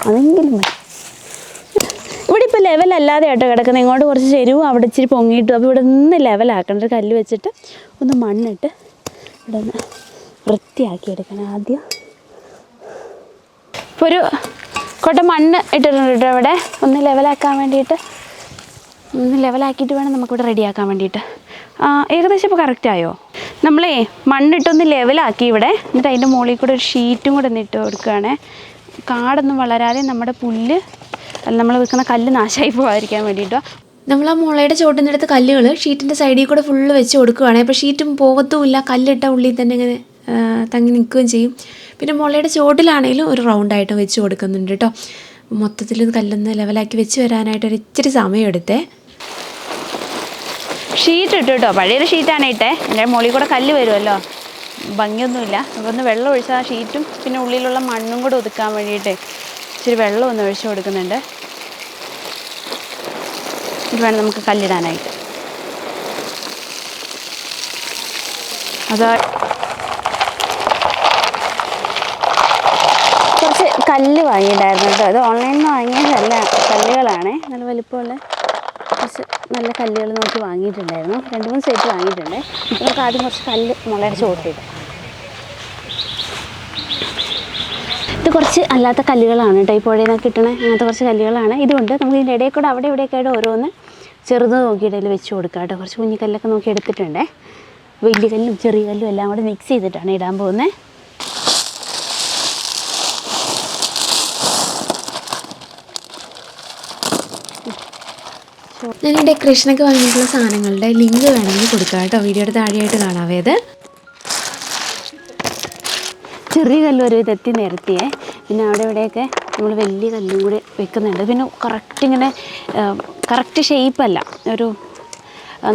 അതെങ്കിലും മതി. ഇവിടെ ഇപ്പോൾ ലെവലല്ലാതെ കേട്ടോ കിടക്കുന്നത്. ഇങ്ങോട്ട് കുറച്ച് ചെരുവും അവിടെ ഇച്ചിരി പൊങ്ങിയിട്ടു. അപ്പോൾ ഇവിടെ നിന്ന് ലെവലാക്കേണ്ട ഒരു കല്ല് വെച്ചിട്ട് ഒന്ന് മണ്ണിട്ട് ഇവിടെ ഒന്ന് വൃത്തിയാക്കി എടുക്കണം ആദ്യം. ഇപ്പോൾ ഒരു കൊട്ട മണ്ണ് ഇട്ടിട്ടുണ്ട് കേട്ടോ ഇവിടെ ഒന്ന് ലെവലാക്കാൻ വേണ്ടിയിട്ട്. ഒന്ന് ലെവലാക്കിയിട്ട് വേണം നമുക്കിവിടെ റെഡിയാക്കാൻ വേണ്ടിയിട്ട്. ഏകദേശം ഇപ്പോൾ കറക്റ്റായോ? നമ്മളേ മണ്ണിട്ടൊന്ന് ലെവലാക്കി ഇവിടെ. എന്നിട്ട് അതിൻ്റെ മുകളിൽ കൂടെ ഒരു ഷീറ്റും കൂടെ ഒന്ന് ഇട്ട് കൊടുക്കുകയാണേ. കാടൊന്നും വളരാതെ നമ്മുടെ പുല്ല് നമ്മൾ വെക്കുന്ന കല്ല് നാശമായി പോകാതിരിക്കാൻ വേണ്ടിയിട്ടോ. നമ്മൾ ആ മുളയുടെ ചോട്ടിൻ്റെ അടുത്ത് കല്ലുകൾ ഷീറ്റിൻ്റെ സൈഡിൽ കൂടെ ഫുള്ള് വെച്ച് കൊടുക്കുകയാണ്. അപ്പോൾ ഷീറ്റും പോകത്തുമില്ല. കല്ലിട്ട ഉള്ളിൽ തന്നെ ഇങ്ങനെ തങ്ങി നിൽക്കുകയും ചെയ്യും. പിന്നെ മുളയുടെ ചോട്ടിലാണെങ്കിലും ഒരു റൗണ്ടായിട്ട് വെച്ച് കൊടുക്കുന്നുണ്ട് കേട്ടോ. മൊത്തത്തിൽ കല്ലൊന്ന് ലെവലാക്കി വെച്ച് വരാനായിട്ട് ഒരു ഇച്ചിരി സമയം എടുത്തേ. ഷീറ്റ് ഇട്ടു കേട്ടോ. പഴയൊരു ഷീറ്റാണ് ഇട്ടേ. എൻ്റെ മുകളിൽ കൂടെ കല്ല് വരുമല്ലോ, ഭംഗിയൊന്നുമില്ല. അപ്പോൾ ഒന്ന് വെള്ളം ഒഴിച്ചാൽ ആ ഷീറ്റും പിന്നെ ഉള്ളിലുള്ള മണ്ണും കൂടെ ഒതുക്കാൻ വേണ്ടിയിട്ട് ഇച്ചിരി വെള്ളം ഒന്ന് ഒഴിച്ച് കൊടുക്കുന്നുണ്ട്. ഇത് വേണം നമുക്ക് കല്ലിടാനായിട്ട്. അതാ കുറച്ച് കല്ല് വാങ്ങിയിട്ടുണ്ടായിരുന്നു കേട്ടോ. അത് ഓൺലൈനിൽ നിന്ന് വാങ്ങിയതല്ല, കല്ലുകളാണ്. നല്ല വലിപ്പമുള്ള കുറച്ച് നല്ല കല്ലുകൾ നോക്കി വാങ്ങിയിട്ടുണ്ടായിരുന്നു. 2-3 സെറ്റ് വാങ്ങിയിട്ടുണ്ട്. നമുക്ക് ആദ്യം കുറച്ച് കല്ല് മുളയുടെ ചോട്ടിട്ട്. ഇത് കുറച്ച് അല്ലാത്ത കല്ലുകളാണ് കേട്ടോ. ഈ പുഴയിൽ നിന്നൊക്കെ കിട്ടണ അങ്ങനത്തെ കുറച്ച് കല്ലുകളാണ്. ഇതുകൊണ്ട് നമുക്ക് ഇതിൻ്റെ ഇടയിൽ കൂടെ അവിടെ ഇവിടെയൊക്കെ ആയിട്ട് ഓരോന്ന് ചെറുത് നോക്കിയിട്ട് അതിൽ വെച്ച് കൊടുക്കാം കേട്ടോ. കുറച്ച് കുഞ്ഞിക്കല്ലൊക്കെ നോക്കി എടുത്തിട്ടുണ്ട്. വലിയ കല്ലും ചെറിയ കല്ലും എല്ലാം കൂടെ മിക്സ് ചെയ്തിട്ടാണ് ഇടാൻ പോകുന്നത്. ഞാൻ ഈ ഡെക്കറേഷനൊക്കെ വാങ്ങിയിട്ടുള്ള സാധനങ്ങളുടെ ലിങ്ക് വേണമെങ്കിൽ കൊടുക്കാം കേട്ടോ, വീഡിയോയുടെ താഴെയായിട്ട് കാണാവേ. അത് ചെറിയ കല്ല് ഒരു വിധത്തിൽ നിരത്തിയേ, പിന്നെ അവിടെ ഇവിടെയൊക്കെ നമ്മൾ വലിയ കല്ലും കൂടി വെക്കുന്നുണ്ട്. പിന്നെ കറക്റ്റ് ഷേപ്പല്ല,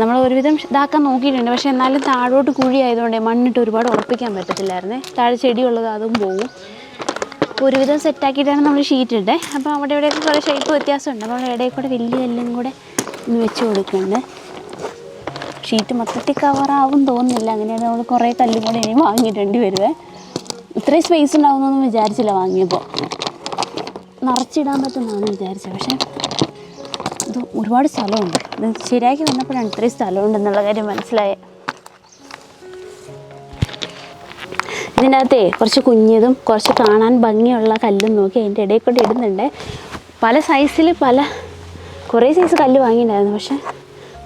നമ്മൾ ഒരുവിധം ഇതാക്കാൻ നോക്കിയിട്ടുണ്ട്. പക്ഷേ എന്നാലും താഴോട്ട് കുഴി ആയതുകൊണ്ട് മണ്ണിട്ട് ഒരുപാട് ഉറപ്പിക്കാൻ പറ്റത്തില്ലായിരുന്നേ. താഴെ ചെടിയുള്ളത് അതും പോകും. അപ്പോൾ ഒരുവിധം സെറ്റാക്കിയിട്ടാണ് നമ്മൾ ഷീറ്റ് ഇട്ടേ. അപ്പോൾ അവിടെ ഇവിടെയൊക്കെ കുറേ ഷേപ്പ് വ്യത്യാസമുണ്ട്. അപ്പോൾ ഇടയിൽ കൂടെ വലിയ കല്ലും കൂടെ ഒന്ന് വെച്ച് കൊടുക്കുന്നുണ്ട്. ഷീറ്റ് മൊത്തത്തിൽ കവറാവും തോന്നുന്നില്ല. അങ്ങനെയാണ് നമ്മൾ കുറേ കല്ലും കൂടെ ഇനി വാങ്ങിയിടേണ്ടി വരുവേ. ഇത്രയും സ്പേസ് ഉണ്ടാകുന്നൊന്നും വിചാരിച്ചില്ല വാങ്ങിയപ്പോൾ. നിറച്ചിടാൻ പറ്റുന്നതാണ് വിചാരിച്ചത്. പക്ഷേ ഇത് ഒരുപാട് സ്ഥലമുണ്ട്. ഇത് ശരിയാക്കി വന്നപ്പോഴാണ് ഇത്രയും സ്ഥലമുണ്ടെന്നുള്ള കാര്യം മനസ്സിലായത്. ഇതിൻ്റെ അകത്തേ കുറച്ച് കുഞ്ഞതും കുറച്ച് കാണാൻ ഭംഗിയുള്ള കല്ലും നോക്കി അതിൻ്റെ ഇടയിൽ കൂടെ ഇടുന്നുണ്ട്. പല സൈസിൽ കുറേ സൈസ് കല്ല് വാങ്ങിയിട്ടുണ്ടായിരുന്നു. പക്ഷേ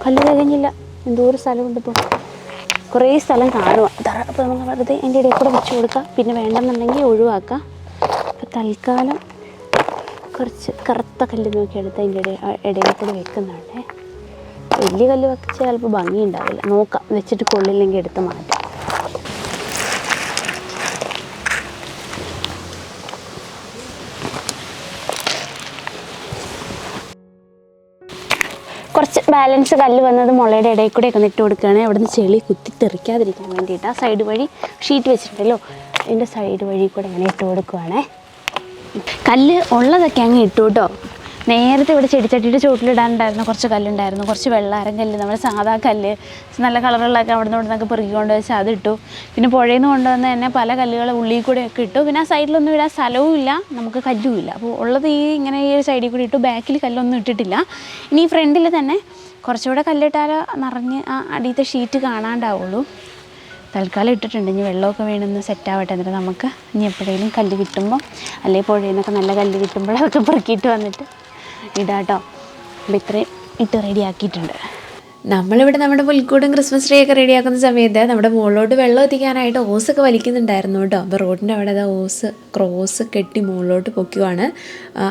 കല്ല് തികഞ്ഞില്ല. എന്തോരം സ്ഥലമുണ്ട് ഇപ്പോൾ, കുറേ സ്ഥലം കാണുക. അപ്പോൾ നമുക്ക് വെറുതെ അതിൻ്റെ ഇടയിൽ കൂടെ വെച്ച് കൊടുക്കാം. പിന്നെ വേണ്ടെന്നുണ്ടെങ്കിൽ ഒഴിവാക്കാം. അപ്പോൾ തൽക്കാലം കുറച്ച് കറുത്ത കല്ല് നോക്കിയെടുത്ത് അതിൻ്റെ ഇടയിൽ കൂടെ വെക്കുന്നുണ്ട്. വലിയ കല്ല് വെച്ചാൽ ചിലപ്പോൾ ഭംഗി ഉണ്ടാവില്ല. നോക്കാം, വെച്ചിട്ട് കൊള്ളില്ലെങ്കിൽ എടുത്ത് മാറ്റാം. കുറച്ച് ബാലൻസ് കല്ല് വന്നത് മുളയുടെ ഇടയിൽ കൂടെയൊക്കെ ഇട്ട് കൊടുക്കുകയാണ്. അവിടെ നിന്ന് ചെളി കുത്തി തെറിക്കാതിരിക്കാൻ വേണ്ടിയിട്ട് ആ സൈഡ് വഴി ഷീറ്റ് വെച്ചിട്ടുണ്ടല്ലോ, അതിൻ്റെ സൈഡ് വഴി കൂടെ ഇങ്ങനെ ഇട്ട് കൊടുക്കുകയാണേ. കല്ല് ഉള്ളതൊക്കെ അങ്ങ് ഇട്ടു കേട്ടോ. നേരത്തെ ഇവിടെ ചെടിച്ചട്ടിയുടെ ചുവട്ടിലിടാനുണ്ടായിരുന്ന കുറച്ച് കല്ലുണ്ടായിരുന്നു. കുറച്ച് വെള്ളാരം കല്ല്, നമ്മുടെ സാധാ കല്ല് നല്ല കളറുള്ളതൊക്കെ അവിടെ നിന്ന് ഇവിടെ നിന്നൊക്കെ പെറുക്കി കൊണ്ട് വെച്ച് അതിട്ടു. പിന്നെ പുഴയിൽ നിന്ന് കൊണ്ടുവന്ന് തന്നെ പല കല്ലുകൾ ഉള്ളിൽ കൂടെയൊക്കെ ഇട്ടു. പിന്നെ ആ സൈഡിലൊന്നും ഇടാൻ സ്ഥലവും ഇല്ല, നമുക്ക് കല്ലും ഇല്ല. അപ്പോൾ ഉള്ളത് ഇങ്ങനെ ഈ സൈഡിൽ കൂടി ഇട്ടു. ബാക്കിൽ കല്ലൊന്നും ഇട്ടിട്ടില്ല. ഇനി ഈ ഫ്രണ്ടിൽ തന്നെ കുറച്ചുകൂടെ കല്ലിട്ടാലോ നിറഞ്ഞ് ആ അടിയത്തെ ഷീറ്റ് കാണാണ്ടാവുള്ളൂ. തൽക്കാലം ഇട്ടിട്ടുണ്ട്. ഇനി വെള്ളമൊക്കെ വീണൊന്ന് സെറ്റാവട്ടെ. എന്നിട്ട് നമുക്ക് ഇനി എപ്പോഴേലും കല്ല് കിട്ടുമ്പോൾ, അല്ലെങ്കിൽ പുഴയിൽ നിന്നൊക്കെ നല്ല കല്ല് കിട്ടുമ്പോൾ അതൊക്കെ പെറുക്കിയിട്ട് വന്നിട്ട് ഇടാട്ടോ. അപ്പോൾ ഇത്രയും ഇട്ട് റെഡിയാക്കിയിട്ടുണ്ട്. നമ്മളിവിടെ നമ്മുടെ പുൽക്കൂടും ക്രിസ്മസ് ട്രീ ഒക്കെ റെഡിയാക്കുന്ന സമയത്ത് നമ്മുടെ മുകളിലോട്ട് വെള്ളം എത്തിക്കാനായിട്ട് ഓസൊക്കെ വലിക്കുന്നുണ്ടായിരുന്നു കേട്ടോ. അപ്പോൾ റോഡിൻ്റെ അവിടെ ഓസ് ക്രോസ് കെട്ടി മുകളിലോട്ട് പൊക്കുവാണ്.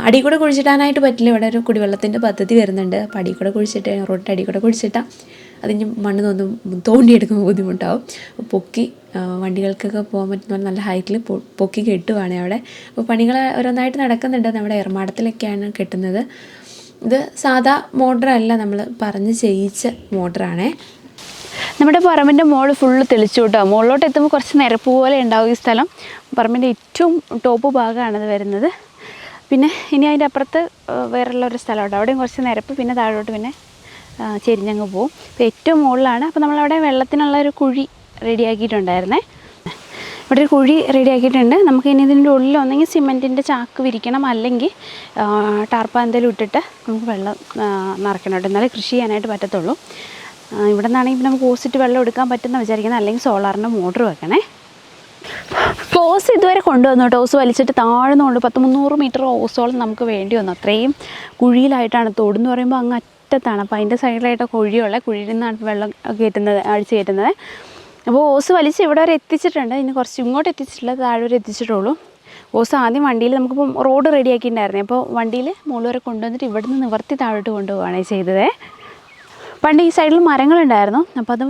അടി കൂടെ കുഴിച്ചിടാനായിട്ട് പറ്റില്ല. ഇവിടെ ഒരു കുടിവെള്ളത്തിൻ്റെ പദ്ധതി വരുന്നുണ്ട്. അപ്പോൾ അടി കൂടെ കുഴിച്ചിട്ട് റോഡിൻ്റെ അടി കൂടെ കുഴിച്ചിട്ടാൽ അതിന് മണ്ണ് തോണ്ടിയെടുക്കുമ്പോൾ ബുദ്ധിമുട്ടാവും. പൊക്കി വണ്ടികൾക്കൊക്കെ പോകാൻ പറ്റുന്ന നല്ല ഹൈറ്റിൽ പൊക്കി കെട്ടുവാണ് അവിടെ. അപ്പോൾ പണികൾ ഓരോന്നായിട്ട് നടക്കുന്നുണ്ട്. നമ്മുടെ എറമാടത്തിലൊക്കെയാണ് കെട്ടുന്നത്. ഇത് സാധാ മോട്ടറല്ല, നമ്മൾ പറഞ്ഞ് ചെയ്യിച്ച മോട്ടറാണേ. നമ്മുടെ പറമ്പിൻ്റെ മുകളിൽ ഫുള്ള് തെളിച്ചു കേട്ടോ. മുകളിലോട്ട് എത്തുമ്പോൾ കുറച്ച് നിരപ്പ് പോലെ ഉണ്ടാവും ഈ സ്ഥലം. പറമ്പിൻ്റെ ഏറ്റവും ടോപ്പ് ഭാഗമാണിത് വരുന്നത്. പിന്നെ ഇനി അതിൻ്റെ അപ്പുറത്ത് വേറെയുള്ള ഒരു സ്ഥലമുണ്ട്, അവിടെയും കുറച്ച് നിരപ്പ്, പിന്നെ താഴോട്ട് പിന്നെ ചെരിഞ്ഞങ്ങ് പോവും. ഇപ്പോൾ ഏറ്റവും മുകളിലാണ്. അപ്പോൾ നമ്മളവിടെ വെള്ളത്തിനുള്ള ഒരു കുഴി റെഡിയാക്കിയിട്ടുണ്ടായിരുന്നേ. ഇവിടെ ഒരു കുഴി റെഡിയാക്കിയിട്ടുണ്ട്. നമുക്ക് ഇനി ഇതിൻ്റെ ഉള്ളിൽ ഒന്നെങ്കിൽ സിമെൻറ്റിൻ്റെ ചാക്ക് വിരിക്കണം, അല്ലെങ്കിൽ ടാർപ്പ എന്തെങ്കിലും ഇട്ടിട്ട് നമുക്ക് വെള്ളം നിറയ്ക്കണം കേട്ടോ. എന്നാലേ കൃഷി ചെയ്യാനായിട്ട് പറ്റത്തുള്ളൂ. ഇവിടെ നിന്നാണെങ്കിൽ നമുക്ക് ഓസിട്ട് വെള്ളം എടുക്കാൻ പറ്റുമെന്ന് വിചാരിക്കുന്നത്. അല്ലെങ്കിൽ സോളാറിൻ്റെ മോട്ടർ വെക്കണേ. ഓസ് ഇതുവരെ കൊണ്ടുവന്നു കേട്ടോ. ഓസ് വലിച്ചിട്ട് താഴ്ന്നുകൊണ്ട് 300 മീറ്റർ ഓസോളം നമുക്ക് വേണ്ടി വന്നു. അത്രയും കുഴിയിലായിട്ടാണ്. തോടെന്ന് പറയുമ്പോൾ അങ്ങ് അറ്റത്താണ്. അപ്പോൾ അതിൻ്റെ സൈഡിലായിട്ട് കുഴിയുള്ള കുഴിയിൽ നിന്നാണ് വെള്ളം അടിച്ച് കയറ്റുന്നത്. അപ്പോൾ ഓസ് വലിച്ച് ഇവിടെ വരെ എത്തിച്ചിട്ടുണ്ട്. ഇനി കുറച്ച് ഇങ്ങോട്ട് എത്തിച്ചിട്ടില്ല, താഴെ വരെ എത്തിച്ചിട്ടുള്ളൂ. ഓസ് ആദ്യം വണ്ടിയിൽ നമുക്കിപ്പം റോഡ് റെഡിയാക്കിയിട്ടുണ്ടായിരുന്നേ. അപ്പോൾ വണ്ടിയിൽ മുകളിൽ വരെ കൊണ്ടുവന്നിട്ട് ഇവിടെ നിന്ന് നിവർത്തി താഴോട്ട് കൊണ്ടുപോവുകയാണ് ചെയ്തത്. പണ്ട് ഈ സൈഡിൽ മരങ്ങളുണ്ടായിരുന്നു. അപ്പോൾ അതും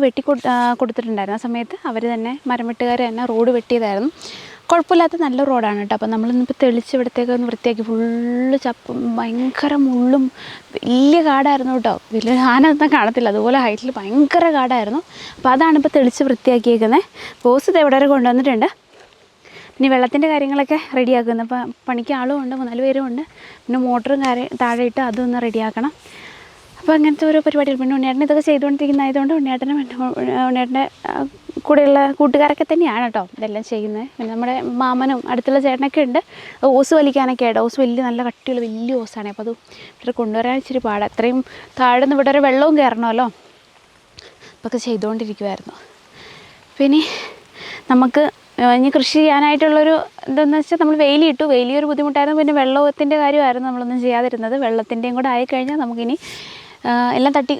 കൊടുത്തിട്ടുണ്ടായിരുന്നു. ആ സമയത്ത് അവർ തന്നെ മരം വെട്ടുകാർ തന്നെ റോഡ് വെട്ടിയതായിരുന്നു. കുഴപ്പമില്ലാത്ത നല്ല റോഡാണ് കേട്ടോ. അപ്പോൾ നമ്മളിന്നിപ്പോൾ തെളിച്ച് ഇവിടത്തേക്ക് ഒന്ന് വൃത്തിയാക്കി. ഫുള്ള് ചപ്പും ഭയങ്കര മുള്ളും വലിയ കാടായിരുന്നു കേട്ടോ. വലിയ ആനൊന്നും കാണത്തില്ല, അതുപോലെ ഹൈറ്റിൽ ഭയങ്കര കാടായിരുന്നു. അപ്പോൾ അതാണ് ഇപ്പോൾ തെളിച്ച് വൃത്തിയാക്കിയേക്കുന്നത്. ഓസ് ഇത് എവിടെ വരെ കൊണ്ടുവന്നിട്ടുണ്ട്. ഇനി വെള്ളത്തിൻ്റെ കാര്യങ്ങളൊക്കെ റെഡിയാക്കുന്നത്. അപ്പോൾ പണിക്ക് ആളും ഉണ്ട്, 3-4 പേരും ഉണ്ട്. പിന്നെ മോട്ടറും താഴെ ഇട്ട് അതൊന്ന് റെഡിയാക്കണം. അപ്പോൾ അങ്ങനത്തെ ഓരോ പരിപാടികൾ. പിന്നെ ഉണ്ണിയേട്ടൻ ഇതൊക്കെ ചെയ്തുകൊണ്ടിരിക്കുന്നതായതുകൊണ്ട് ഉണ്ണിയേട്ടൻ്റെ കൂടെയുള്ള കൂട്ടുകാരൊക്കെ തന്നെയാണ് കേട്ടോ ഇതെല്ലാം ചെയ്യുന്നത്. പിന്നെ നമ്മുടെ മാമനും അടുത്തുള്ള ചേട്ടനൊക്കെ ഉണ്ട്. ഓസ് വലിക്കാനൊക്കെ ആയിട്ട്. ഓസ് നല്ല കട്ടിയുള്ള വലിയ ഓസാണ്. അപ്പോൾ അത് ഇവിടെ കൊണ്ടുവരാൻ ഇച്ചിരി പാടാണ്. അത്രയും താഴെ നിന്ന് ഇവിടെ ഒരു വെള്ളവും കയറണമല്ലോ. അപ്പോൾ ഒക്കെ ചെയ്തുകൊണ്ടിരിക്കുമായിരുന്നു. പിന്നെ നമുക്ക് ഇനി കൃഷി ചെയ്യാനായിട്ടുള്ളൊരു എന്താണെന്ന് വെച്ചാൽ നമ്മൾ വേലിയിട്ടു. വേലിയൊരു ബുദ്ധിമുട്ടായിരുന്നു. പിന്നെ വെള്ളത്തിൻ്റെ കാര്യമായിരുന്നു നമ്മളൊന്നും ചെയ്യാതിരുന്നത്. വെള്ളത്തിൻ്റെയും കൂടെ ആയിക്കഴിഞ്ഞാൽ നമുക്കിനി എല്ലാം തട്ടി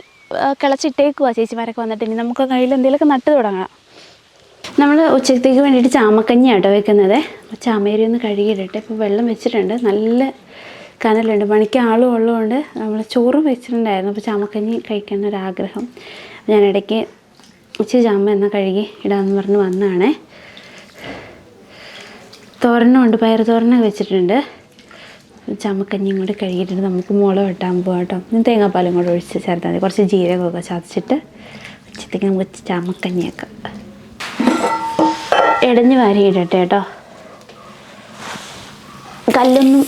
കിളച്ചിട്ടേക്കുക ചേച്ചിമാരൊക്കെ വന്നിട്ട്. ഇനി നമുക്ക് കയ്യിൽ എന്തെങ്കിലുമൊക്കെ നട്ട് തുടങ്ങാം. നമ്മൾ ഉച്ചത്തേക്ക് വേണ്ടിയിട്ട് ചാമക്കഞ്ഞിയാണ് കേട്ടോ വെക്കുന്നത്. അപ്പോൾ ചാമേരി ഒന്ന് കഴുകിയിടട്ടെ. ഇപ്പോൾ വെള്ളം വെച്ചിട്ടുണ്ട്. നല്ല കനലുണ്ട്. പണിക്ക് ആളും ഉള്ളതുകൊണ്ട് നമ്മൾ ചോറ് വെച്ചിട്ടുണ്ടായിരുന്നു. അപ്പോൾ ചാമക്കഞ്ഞി കഴിക്കാൻ ഒരാഗ്രഹം. ഞാൻ ഇടയ്ക്ക് ചാമ എന്നാൽ കഴുകി ഇടാമെന്ന് പറഞ്ഞ് വന്നതാണേ. തോരനുണ്ട്, പയർ തോരനൊക്കെ വെച്ചിട്ടുണ്ട്. ചാമക്കഞ്ഞിയും കൂടി കഴുകിയിട്ടുണ്ട്. നമുക്ക് മുളക് വെട്ടാൻ പോകാം കേട്ടോ. തേങ്ങാപ്പാലും കൂടെ ഒഴിച്ച് ചേർത്താൽ മതി. കുറച്ച് ജീരകമൊക്കെ ചതച്ചിട്ട് ഉച്ചത്തേക്ക് നമുക്ക് ചാമക്കഞ്ഞിയൊക്കെ ഇടഞ്ഞ് വാരി ഇടട്ടെ കേട്ടോ. കല്ലൊന്നും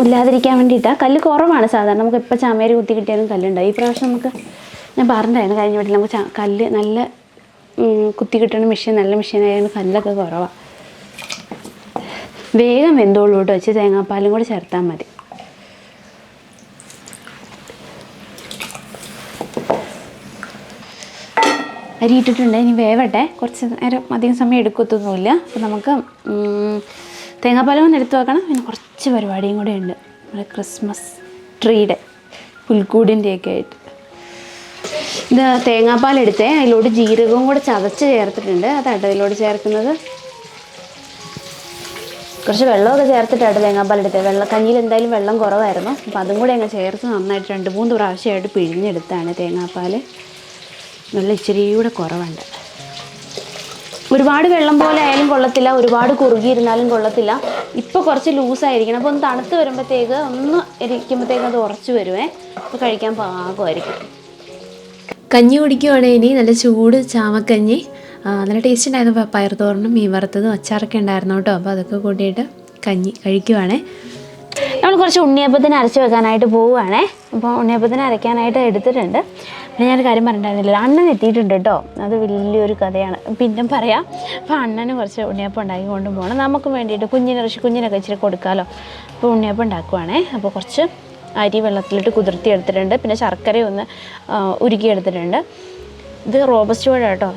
ഇല്ലാതിരിക്കാൻ വേണ്ടിയിട്ടാണ്. കല്ല് കുറവാണ് സാധാരണ. നമുക്ക് എപ്പോൾ ചാമേരി കുത്തി കിട്ടിയാലും കല്ലുണ്ടാവും. ഈ പ്രാവശ്യം നമുക്ക് ഞാൻ പറഞ്ഞിട്ടുണ്ടായിരുന്നു കഴിഞ്ഞ വീട്ടിൽ നമുക്ക് കല്ല് നല്ല കുത്തി കിട്ടുന്ന മെഷീൻ, നല്ല മെഷീനായതുകൊണ്ട് കല്ലൊക്കെ കുറവാണ്. വേഗം വെന്തോളൂ കേട്ടോ. വെച്ച് തേങ്ങാപ്പാലും കൂടി ചേർത്താൽ മതി. അരി ഇട്ടിട്ടുണ്ട്. ഇനി വേവട്ടെ. കുറച്ച് നേരം അധികം സമയം എടുക്കത്തൊന്നുമില്ല. അപ്പോൾ നമുക്ക് തേങ്ങാപ്പാലും ഒന്ന് എടുത്ത് വെക്കണം. പിന്നെ കുറച്ച് പരിപാടിയും കൂടെ ഉണ്ട്. നമ്മുടെ ക്രിസ്മസ് ട്രീയുടെ പുൽക്കൂടിൻ്റെയൊക്കെ ആയിട്ട്. ഇത് തേങ്ങാപ്പാലെടുത്തേ അതിലോട്ട് ജീരകവും കൂടെ ചതച്ച് ചേർത്തിട്ടുണ്ട്. അതാട്ടോ ഇതിലോട്ട് ചേർക്കുന്നത്. കുറച്ച് വെള്ളമൊക്കെ ചേർത്തിട്ടായിട്ട് തേങ്ങാപ്പാലെടുത്തത്. കഞ്ഞിയിൽ എന്തായാലും വെള്ളം കുറവായിരുന്നു. അപ്പോൾ അതും കൂടെ അങ്ങ് ചേർത്ത് നന്നായിട്ട് 2-3 പ്രാവശ്യമായിട്ട് പിഴിഞ്ഞെടുത്താണ് തേങ്ങാപ്പാൽ. വെള്ളം ഇച്ചിരി കൂടെ കുറവുണ്ട്. ഒരുപാട് വെള്ളം പോലെ ആയാലും കൊള്ളത്തില്ല, ഒരുപാട് കുറുകിയിരുന്നാലും കൊള്ളത്തില്ല. ഇപ്പോൾ കുറച്ച് ലൂസായിരിക്കണം. അപ്പോൾ ഒന്ന് തണുത്ത് വരുമ്പോഴത്തേക്ക് ഒന്ന് ഇരിക്കുമ്പോഴത്തേക്ക് അത് ഉറച്ച് വരുവേ. അപ്പോൾ കഴിക്കാൻ പാകമായിരിക്കും. കഞ്ഞി കുടിക്കുവാണെങ്കിൽ ഇനി നല്ല ചൂട് ചാമക്കഞ്ഞി, നല്ല ടേസ്റ്റ് ഉണ്ടായിരുന്നു. പയർ തോരനും മീൻ വറുത്തതും അച്ചാറൊക്കെ ഉണ്ടായിരുന്നു കേട്ടോ. അപ്പോൾ അതൊക്കെ കൂട്ടിയിട്ട് കഞ്ഞി കഴിക്കുവാണേ. നമ്മൾ കുറച്ച് ഉണ്ണിയപ്പത്തിന് അരച്ച് വെക്കാനായിട്ട് പോവുകയാണേ. അപ്പോൾ ഉണ്ണിയപ്പത്തിന് അരയ്ക്കാനായിട്ട് എടുത്തിട്ടുണ്ട്. പിന്നെ ഞാനൊരു കാര്യം പറഞ്ഞിട്ടുണ്ടായിരുന്നില്ല, അണ്ണൻ എത്തിയിട്ടുണ്ട് കേട്ടോ. അത് വലിയൊരു കഥയാണ്, പിന്നെ പറയാം. അപ്പോൾ അണ്ണന് കുറച്ച് ഉണ്ണിയപ്പം ഉണ്ടാക്കി കൊണ്ടുപോകണം. നമുക്ക് വേണ്ടിയിട്ട് കുഞ്ഞിനൊക്കെ ഇച്ചിരി കൊടുക്കാമല്ലോ. അപ്പോൾ ഉണ്ണിയപ്പം ഉണ്ടാക്കുവാണേ. അപ്പോൾ കുറച്ച് അരി വെള്ളത്തിലിട്ട് കുതിർത്തി എടുത്തിട്ടുണ്ട്. പിന്നെ ശർക്കര ഒന്ന് ഉരുക്കിയെടുത്തിട്ടുണ്ട്. ഇത് റോബസ്റ്റ് പഴം കേട്ടോ.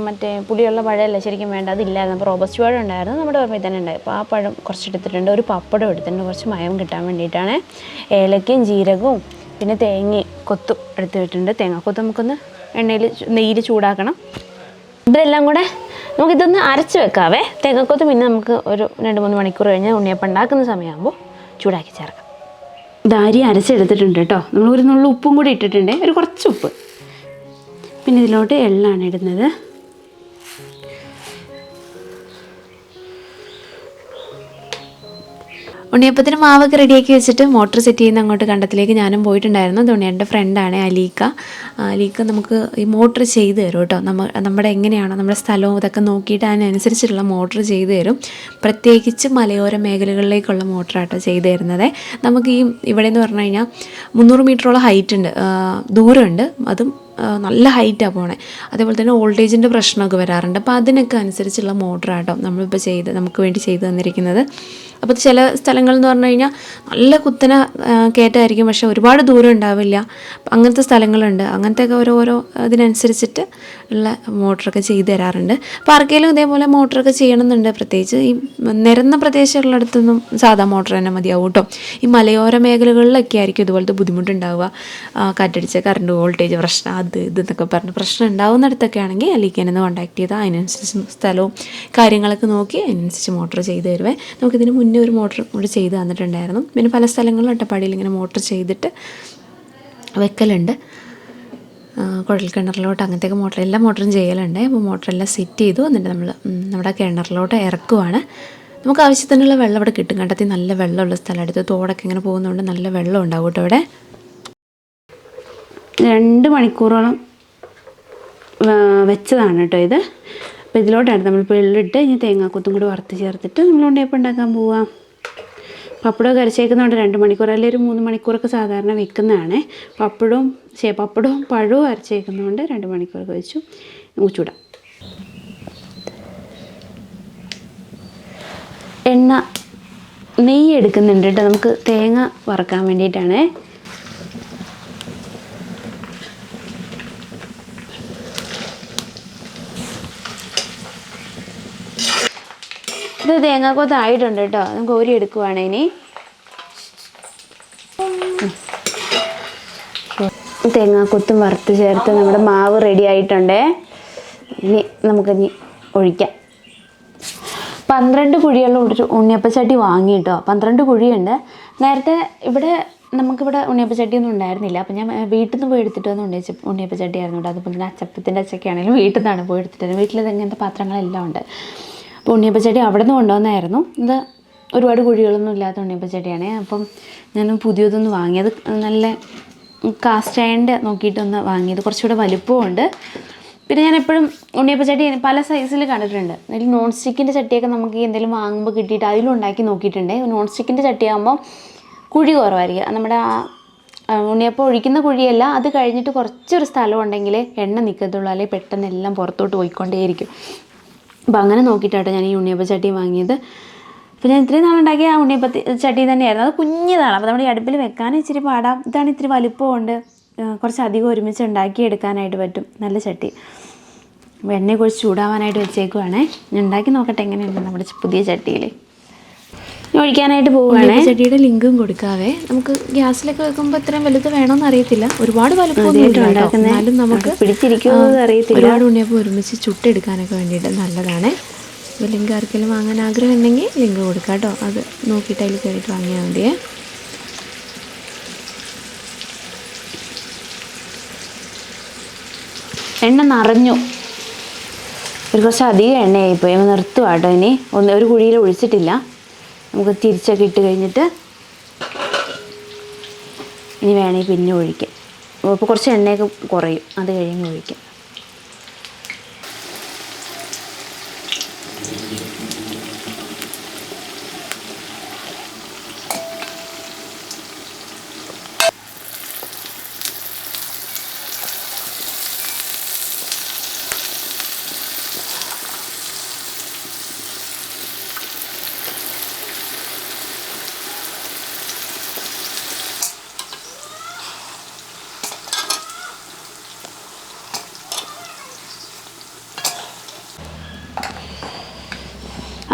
മറ്റേ പുളിയുള്ള പഴമല്ല ശരിക്കും വേണ്ട, അതില്ലായിരുന്നു. അപ്പോൾ റോബസ്റ്റ് പഴം ഉണ്ടായിരുന്നു, നമ്മുടെ ഓർമ്മയിൽ തന്നെ ഉണ്ടായി. അപ്പോൾ ആ പഴം കുറച്ചെടുത്തിട്ടുണ്ട്. ഒരു പപ്പടം എടുത്തിട്ടുണ്ട്, കുറച്ച് മയം കിട്ടാൻ വേണ്ടിയിട്ടാണ്. ഏലക്കയും ജീരകവും പിന്നെ തേങ്ങയും കൊത്തും എടുത്തിട്ടുണ്ട്. തേങ്ങാക്കൊത്ത് നമുക്കൊന്ന് നെയ്യിൽ ചൂടാക്കണം. ഇതെല്ലാം കൂടെ നമുക്കിതൊന്ന് അരച്ച് വെക്കാവേ. തേങ്ങാക്കൊത്ത് പിന്നെ നമുക്ക് ഒരു 2-3 മണിക്കൂർ കഴിഞ്ഞ് ഉണ്ണിയപ്പം ഉണ്ടാക്കുന്ന സമയമാകുമ്പോൾ ചൂടാക്കി ചേർക്കാം. ഇത് അരി അരച്ചെടുത്തിട്ടുണ്ട് കേട്ടോ. നമ്മൾ ഒരു നുള്ളു ഉപ്പും കൂടി ഇട്ടിട്ടുണ്ട്, ഒരു കുറച്ച് ഉപ്പ്. പിന്നെ ഇതിലോട്ട് എള്ളാണ് ഇടുന്നത്. ഉണ്ണിയപ്പത്തിന് മാവൊക്കെ റെഡിയാക്കി വെച്ചിട്ട് മോട്ടർ സെറ്റ് ചെയ്യുന്ന അങ്ങോട്ട് കണ്ടത്തിലേക്ക് ഞാനും പോയിട്ടുണ്ടായിരുന്നു. അത് ഉണ്ണിയുടെ ഫ്രണ്ടാണ് അലീക്ക നമുക്ക് ഈ മോട്ടർ ചെയ്ത് തരും കേട്ടോ. നമ്മുടെ എങ്ങനെയാണോ നമ്മുടെ സ്ഥലവും ഇതൊക്കെ നോക്കിയിട്ട് അതിനനുസരിച്ചിട്ടുള്ള മോട്ടർ ചെയ്ത് തരും. പ്രത്യേകിച്ച് മലയോര മേഖലകളിലേക്കുള്ള മോട്ടറാട്ടോ ചെയ്ത് തരുന്നത്. നമുക്ക് ഈ ഇവിടെ എന്ന് പറഞ്ഞു കഴിഞ്ഞാൽ 300 മീറ്ററോളം ഹൈറ്റ് ഉണ്ട്, ദൂരമുണ്ട്. അതും നല്ല ഹൈറ്റാണ് പോണേ. അതേപോലെ തന്നെ വോൾട്ടേജിൻ്റെ പ്രശ്നമൊക്കെ വരാറുണ്ട്. അപ്പോൾ അതിനൊക്കെ അനുസരിച്ചുള്ള മോട്ടറാട്ടോ നമ്മളിപ്പോൾ നമുക്ക് വേണ്ടി ചെയ്ത് തന്നിരിക്കുന്നത്. അപ്പോൾ ചില സ്ഥലങ്ങൾ എന്ന് പറഞ്ഞു കഴിഞ്ഞാൽ നല്ല കുത്തന കയറ്റമായിരിക്കും, പക്ഷേ ഒരുപാട് ദൂരം ഉണ്ടാവില്ല. അങ്ങനത്തെ സ്ഥലങ്ങളുണ്ട്. അങ്ങനത്തെയൊക്കെ ഓരോ ഇതിനനുസരിച്ചിട്ട് ഉള്ള മോട്ടറൊക്കെ ചെയ്ത് തരാറുണ്ട്. അപ്പോൾ ആർക്കെങ്കിലും ഇതേപോലെ മോട്ടറൊക്കെ ചെയ്യണമെന്നുണ്ട്, പ്രത്യേകിച്ച് ഈ നിരന്ന പ്രദേശങ്ങളിടത്തൊന്നും സാധാ മോട്ടർ തന്നെ മതിയാവും കേട്ടോ. ഈ മലയോര മേഖലകളിലൊക്കെ ആയിരിക്കും ഇതുപോലത്തെ ബുദ്ധിമുട്ടുണ്ടാവുക. കാറ്റടിച്ച കറണ്ട് വോൾട്ടേജ് പ്രശ്നം, അത് ഇതെന്നൊക്കെ പറഞ്ഞ് പ്രശ്നം ഉണ്ടാവുന്നിടത്തൊക്കെ ആണെങ്കിൽ അലീക്കനെന്ന് കോൺടാക്ട് ചെയ്താൽ അതിനനുസരിച്ച് സ്ഥലവും കാര്യങ്ങളൊക്കെ നോക്കി അതിനനുസരിച്ച് മോട്ടർ ചെയ്ത് തരുവേ. നമുക്കിതിന് മുന്നേ ഒരു മോട്ടർ കൂടി ചെയ്ത് തന്നിട്ടുണ്ടായിരുന്നു. പിന്നെ പല സ്ഥലങ്ങളിലും അട്ടപ്പാടിയിൽ ഇങ്ങനെ മോട്ടർ ചെയ്തിട്ട് വെക്കലുണ്ട്. കുഴൽക്കിണറിലോട്ട് അങ്ങനത്തെയൊക്കെ എല്ലാ മോട്ടറും ചെയ്യലുണ്ട്. അപ്പോൾ മോട്ടറെല്ലാം സെറ്റ് ചെയ്തു എന്നിട്ട് നമ്മൾ നമ്മുടെ കിണറിലോട്ട് ഇറക്കുവാണ്. നമുക്ക് ആവശ്യത്തിനുള്ള വെള്ളം ഇവിടെ കിട്ടും. കണ്ടെത്തി നല്ല വെള്ളമുള്ള സ്ഥലം, അടുത്ത് തോടൊക്കെ ഇങ്ങനെ പോകുന്നതുകൊണ്ട് നല്ല വെള്ളം ഉണ്ടാവും കേട്ടോ ഇവിടെ. 2 മണിക്കൂറോളം വെച്ചതാണ് കേട്ടോ ഇത്. അപ്പോൾ ഇതിലോട്ടാണ് നമ്മളിപ്പോൾ എള്ളിട്ട് ഇനി തേങ്ങാക്കൊത്തും കൂടി വറുത്ത് ചേർത്തിട്ട് നമ്മൾ ഉണ്ണിയപ്പം ഉണ്ടാക്കാൻ പോവാം. പപ്പടമൊക്കെ അരച്ചേക്കുന്നതുകൊണ്ട് 2 മണിക്കൂർ അല്ലെങ്കിൽ ഒരു 3 മണിക്കൂറൊക്കെ സാധാരണ വെക്കുന്നതാണ്. പപ്പടവും പഴവും അരച്ചേക്കുന്നതുകൊണ്ട് 2 മണിക്കൂറൊക്കെ വെച്ചു. നമുക്ക് ചൂടാം. നെയ്യ് എടുക്കുന്നുണ്ട് കേട്ടോ, നമുക്ക് തേങ്ങ വറക്കാൻ വേണ്ടിയിട്ടാണ്. ഇത് തേങ്ങാക്കൊത്തായിട്ടുണ്ട് കേട്ടോ. നമുക്ക് കോരി എടുക്കുവാണ് ഇനി. തേങ്ങാക്കൊത്തും വറുത്ത് ചേർത്ത് നമ്മുടെ മാവ് റെഡി ആയിട്ടുണ്ട്. ഇനി നമുക്കിനി ഒഴിക്കാം. 12 കുഴിയുള്ള ഒരു ഉണ്ണിയപ്പച്ചട്ടി വാങ്ങി കേട്ടോ. 12 കുഴിയുണ്ട്. നേരത്തെ നമുക്കിവിടെ ഉണ്ണിയപ്പച്ചട്ടിയൊന്നും ഉണ്ടായിരുന്നില്ല. അപ്പം ഞാൻ വീട്ടിൽ നിന്ന് പോയി എടുത്തിട്ട് വന്ന് ഉണ്ണിയപ്പച്ചട്ടി ആയിരുന്നു കേട്ടോ. അതുപോലെ തന്നെ അച്ചപ്പത്തിൻ്റെ അച്ചൊക്കെയാണെങ്കിലും വീട്ടിൽ നിന്നാണ് പോയി എടുത്തിട്ട്. വീട്ടിൽ ഇങ്ങനത്തെ പാത്രങ്ങളെല്ലാം ഉണ്ട്. അപ്പോൾ ഉണ്ണിയപ്പച്ചട്ടി അവിടെ നിന്ന് കൊണ്ടുവന്നായിരുന്നു. ഇത് ഒരുപാട് കുഴികളൊന്നും ഇല്ലാത്ത ഉണ്ണിയപ്പച്ചട്ടിയാണ്. അപ്പം ഞാൻ പുതിയതൊന്ന് വാങ്ങിയത്, നല്ല കാസ്റ്റ് അയണിൻ്റെ നോക്കിയിട്ടൊന്ന് വാങ്ങിയത്. കുറച്ചുകൂടെ വലിപ്പമുണ്ട്. പിന്നെ ഞാൻ എപ്പോഴും ഉണ്ണിയപ്പച്ചട്ടി പല സൈസിൽ കണ്ടിട്ടുണ്ട്. അതിൽ നോൺ സ്റ്റിക്കിൻ്റെ ചട്ടിയൊക്കെ നമുക്ക് എന്തെങ്കിലും വാങ്ങുമ്പോൾ കിട്ടിയിട്ട് അതിലും ഉണ്ടാക്കി നോക്കിയിട്ടുണ്ട്. നോൺ സ്റ്റിക്കിൻ്റെ ചട്ടിയാകുമ്പോൾ കുഴി കുറവായിരിക്കും. നമ്മുടെ ഉണ്ണിയപ്പം ഒഴിക്കുന്ന കുഴിയല്ല, അത് കഴിഞ്ഞിട്ട് കുറച്ചൊരു സ്ഥലം ഉണ്ടെങ്കിൽ എണ്ണ നിൽക്കത്തുള്ളൂ, അല്ലെങ്കിൽ പെട്ടെന്ന് എല്ലാം പുറത്തോട്ട് പോയിക്കൊണ്ടേയിരിക്കും. അപ്പോൾ അങ്ങനെ നോക്കിയിട്ടാട്ടോ ഞാൻ ഈ ഉണ്ണിയപ്പച്ചട്ടി വാങ്ങിയത്. അപ്പോൾ ഞാൻ ഇത്രയും നാളുണ്ടാക്കിയ ആ ചട്ടി തന്നെയായിരുന്നു. അത് കുഞ്ഞതാണ്. അപ്പോൾ നമ്മുടെ ഈ അടുപ്പിൽ വെക്കാനും ഇച്ചിരി പാടാം. ഇതാണ് ഇത്തിരി വലിപ്പമുണ്ട്, കുറച്ചധികം ഒരുമിച്ച് ഉണ്ടാക്കിയെടുക്കാനായിട്ട് പറ്റും. നല്ല ചട്ടി. അപ്പോൾ എണ്ണയെ കുറിച്ച് ചൂടാവാനായിട്ട് വെച്ചേക്കുവാണേ. ഞാൻ ഉണ്ടാക്കി നോക്കട്ടെ എങ്ങനെയുണ്ട് നമ്മുടെ പുതിയ ചട്ടിയിൽ. ഒഴിക്കാനായിട്ട് പോവുകയാണ്. ചട്ടിയുടെ ലിങ്കും കൊടുക്കാവേ. നമുക്ക് ഗ്യാസിലൊക്കെ വെക്കുമ്പോൾ ഇത്രയും വലുത് വേണമെന്ന് അറിയത്തില്ല, ഒരുപാട് വലുപ്പമൊന്നും എന്നാലും നമുക്ക് പിടിച്ചിരിക്കുമോ അറിയത്തില്ല. ഒരുപാട് ഉണ്ണിയപ്പം ഒരുമിച്ച് ചുട്ടെടുക്കാനൊക്കെ വേണ്ടിയിട്ട് നല്ലതാണ്. അപ്പോൾ ലിങ്ക് ആർക്കെങ്കിലും വാങ്ങാൻ ആഗ്രഹം ഉണ്ടെങ്കിൽ ലിങ്ക് കൊടുക്കാം കേട്ടോ. അത് നോക്കിയിട്ട് അതിൽ കയറിയിട്ട് വാങ്ങിയാൽ മതിയേ. എണ്ണ നിറഞ്ഞു, കുറച്ച് അധികം എണ്ണയായിപ്പോയി. നിർത്തുക കേട്ടോ. ഇനി ഒരു കുഴിയിൽ ഒഴിച്ചിട്ടില്ല. നമുക്ക് തിരിച്ചൊക്കെ ഇട്ട് കഴിഞ്ഞിട്ട് ഇനി വേണമെങ്കിൽ പിന്നെ ഒഴിക്കാം. അപ്പോൾ കുറച്ച് എണ്ണയൊക്കെ കുറയും, അത് കഴിയുമ്പോൾ ഒഴിക്കാം.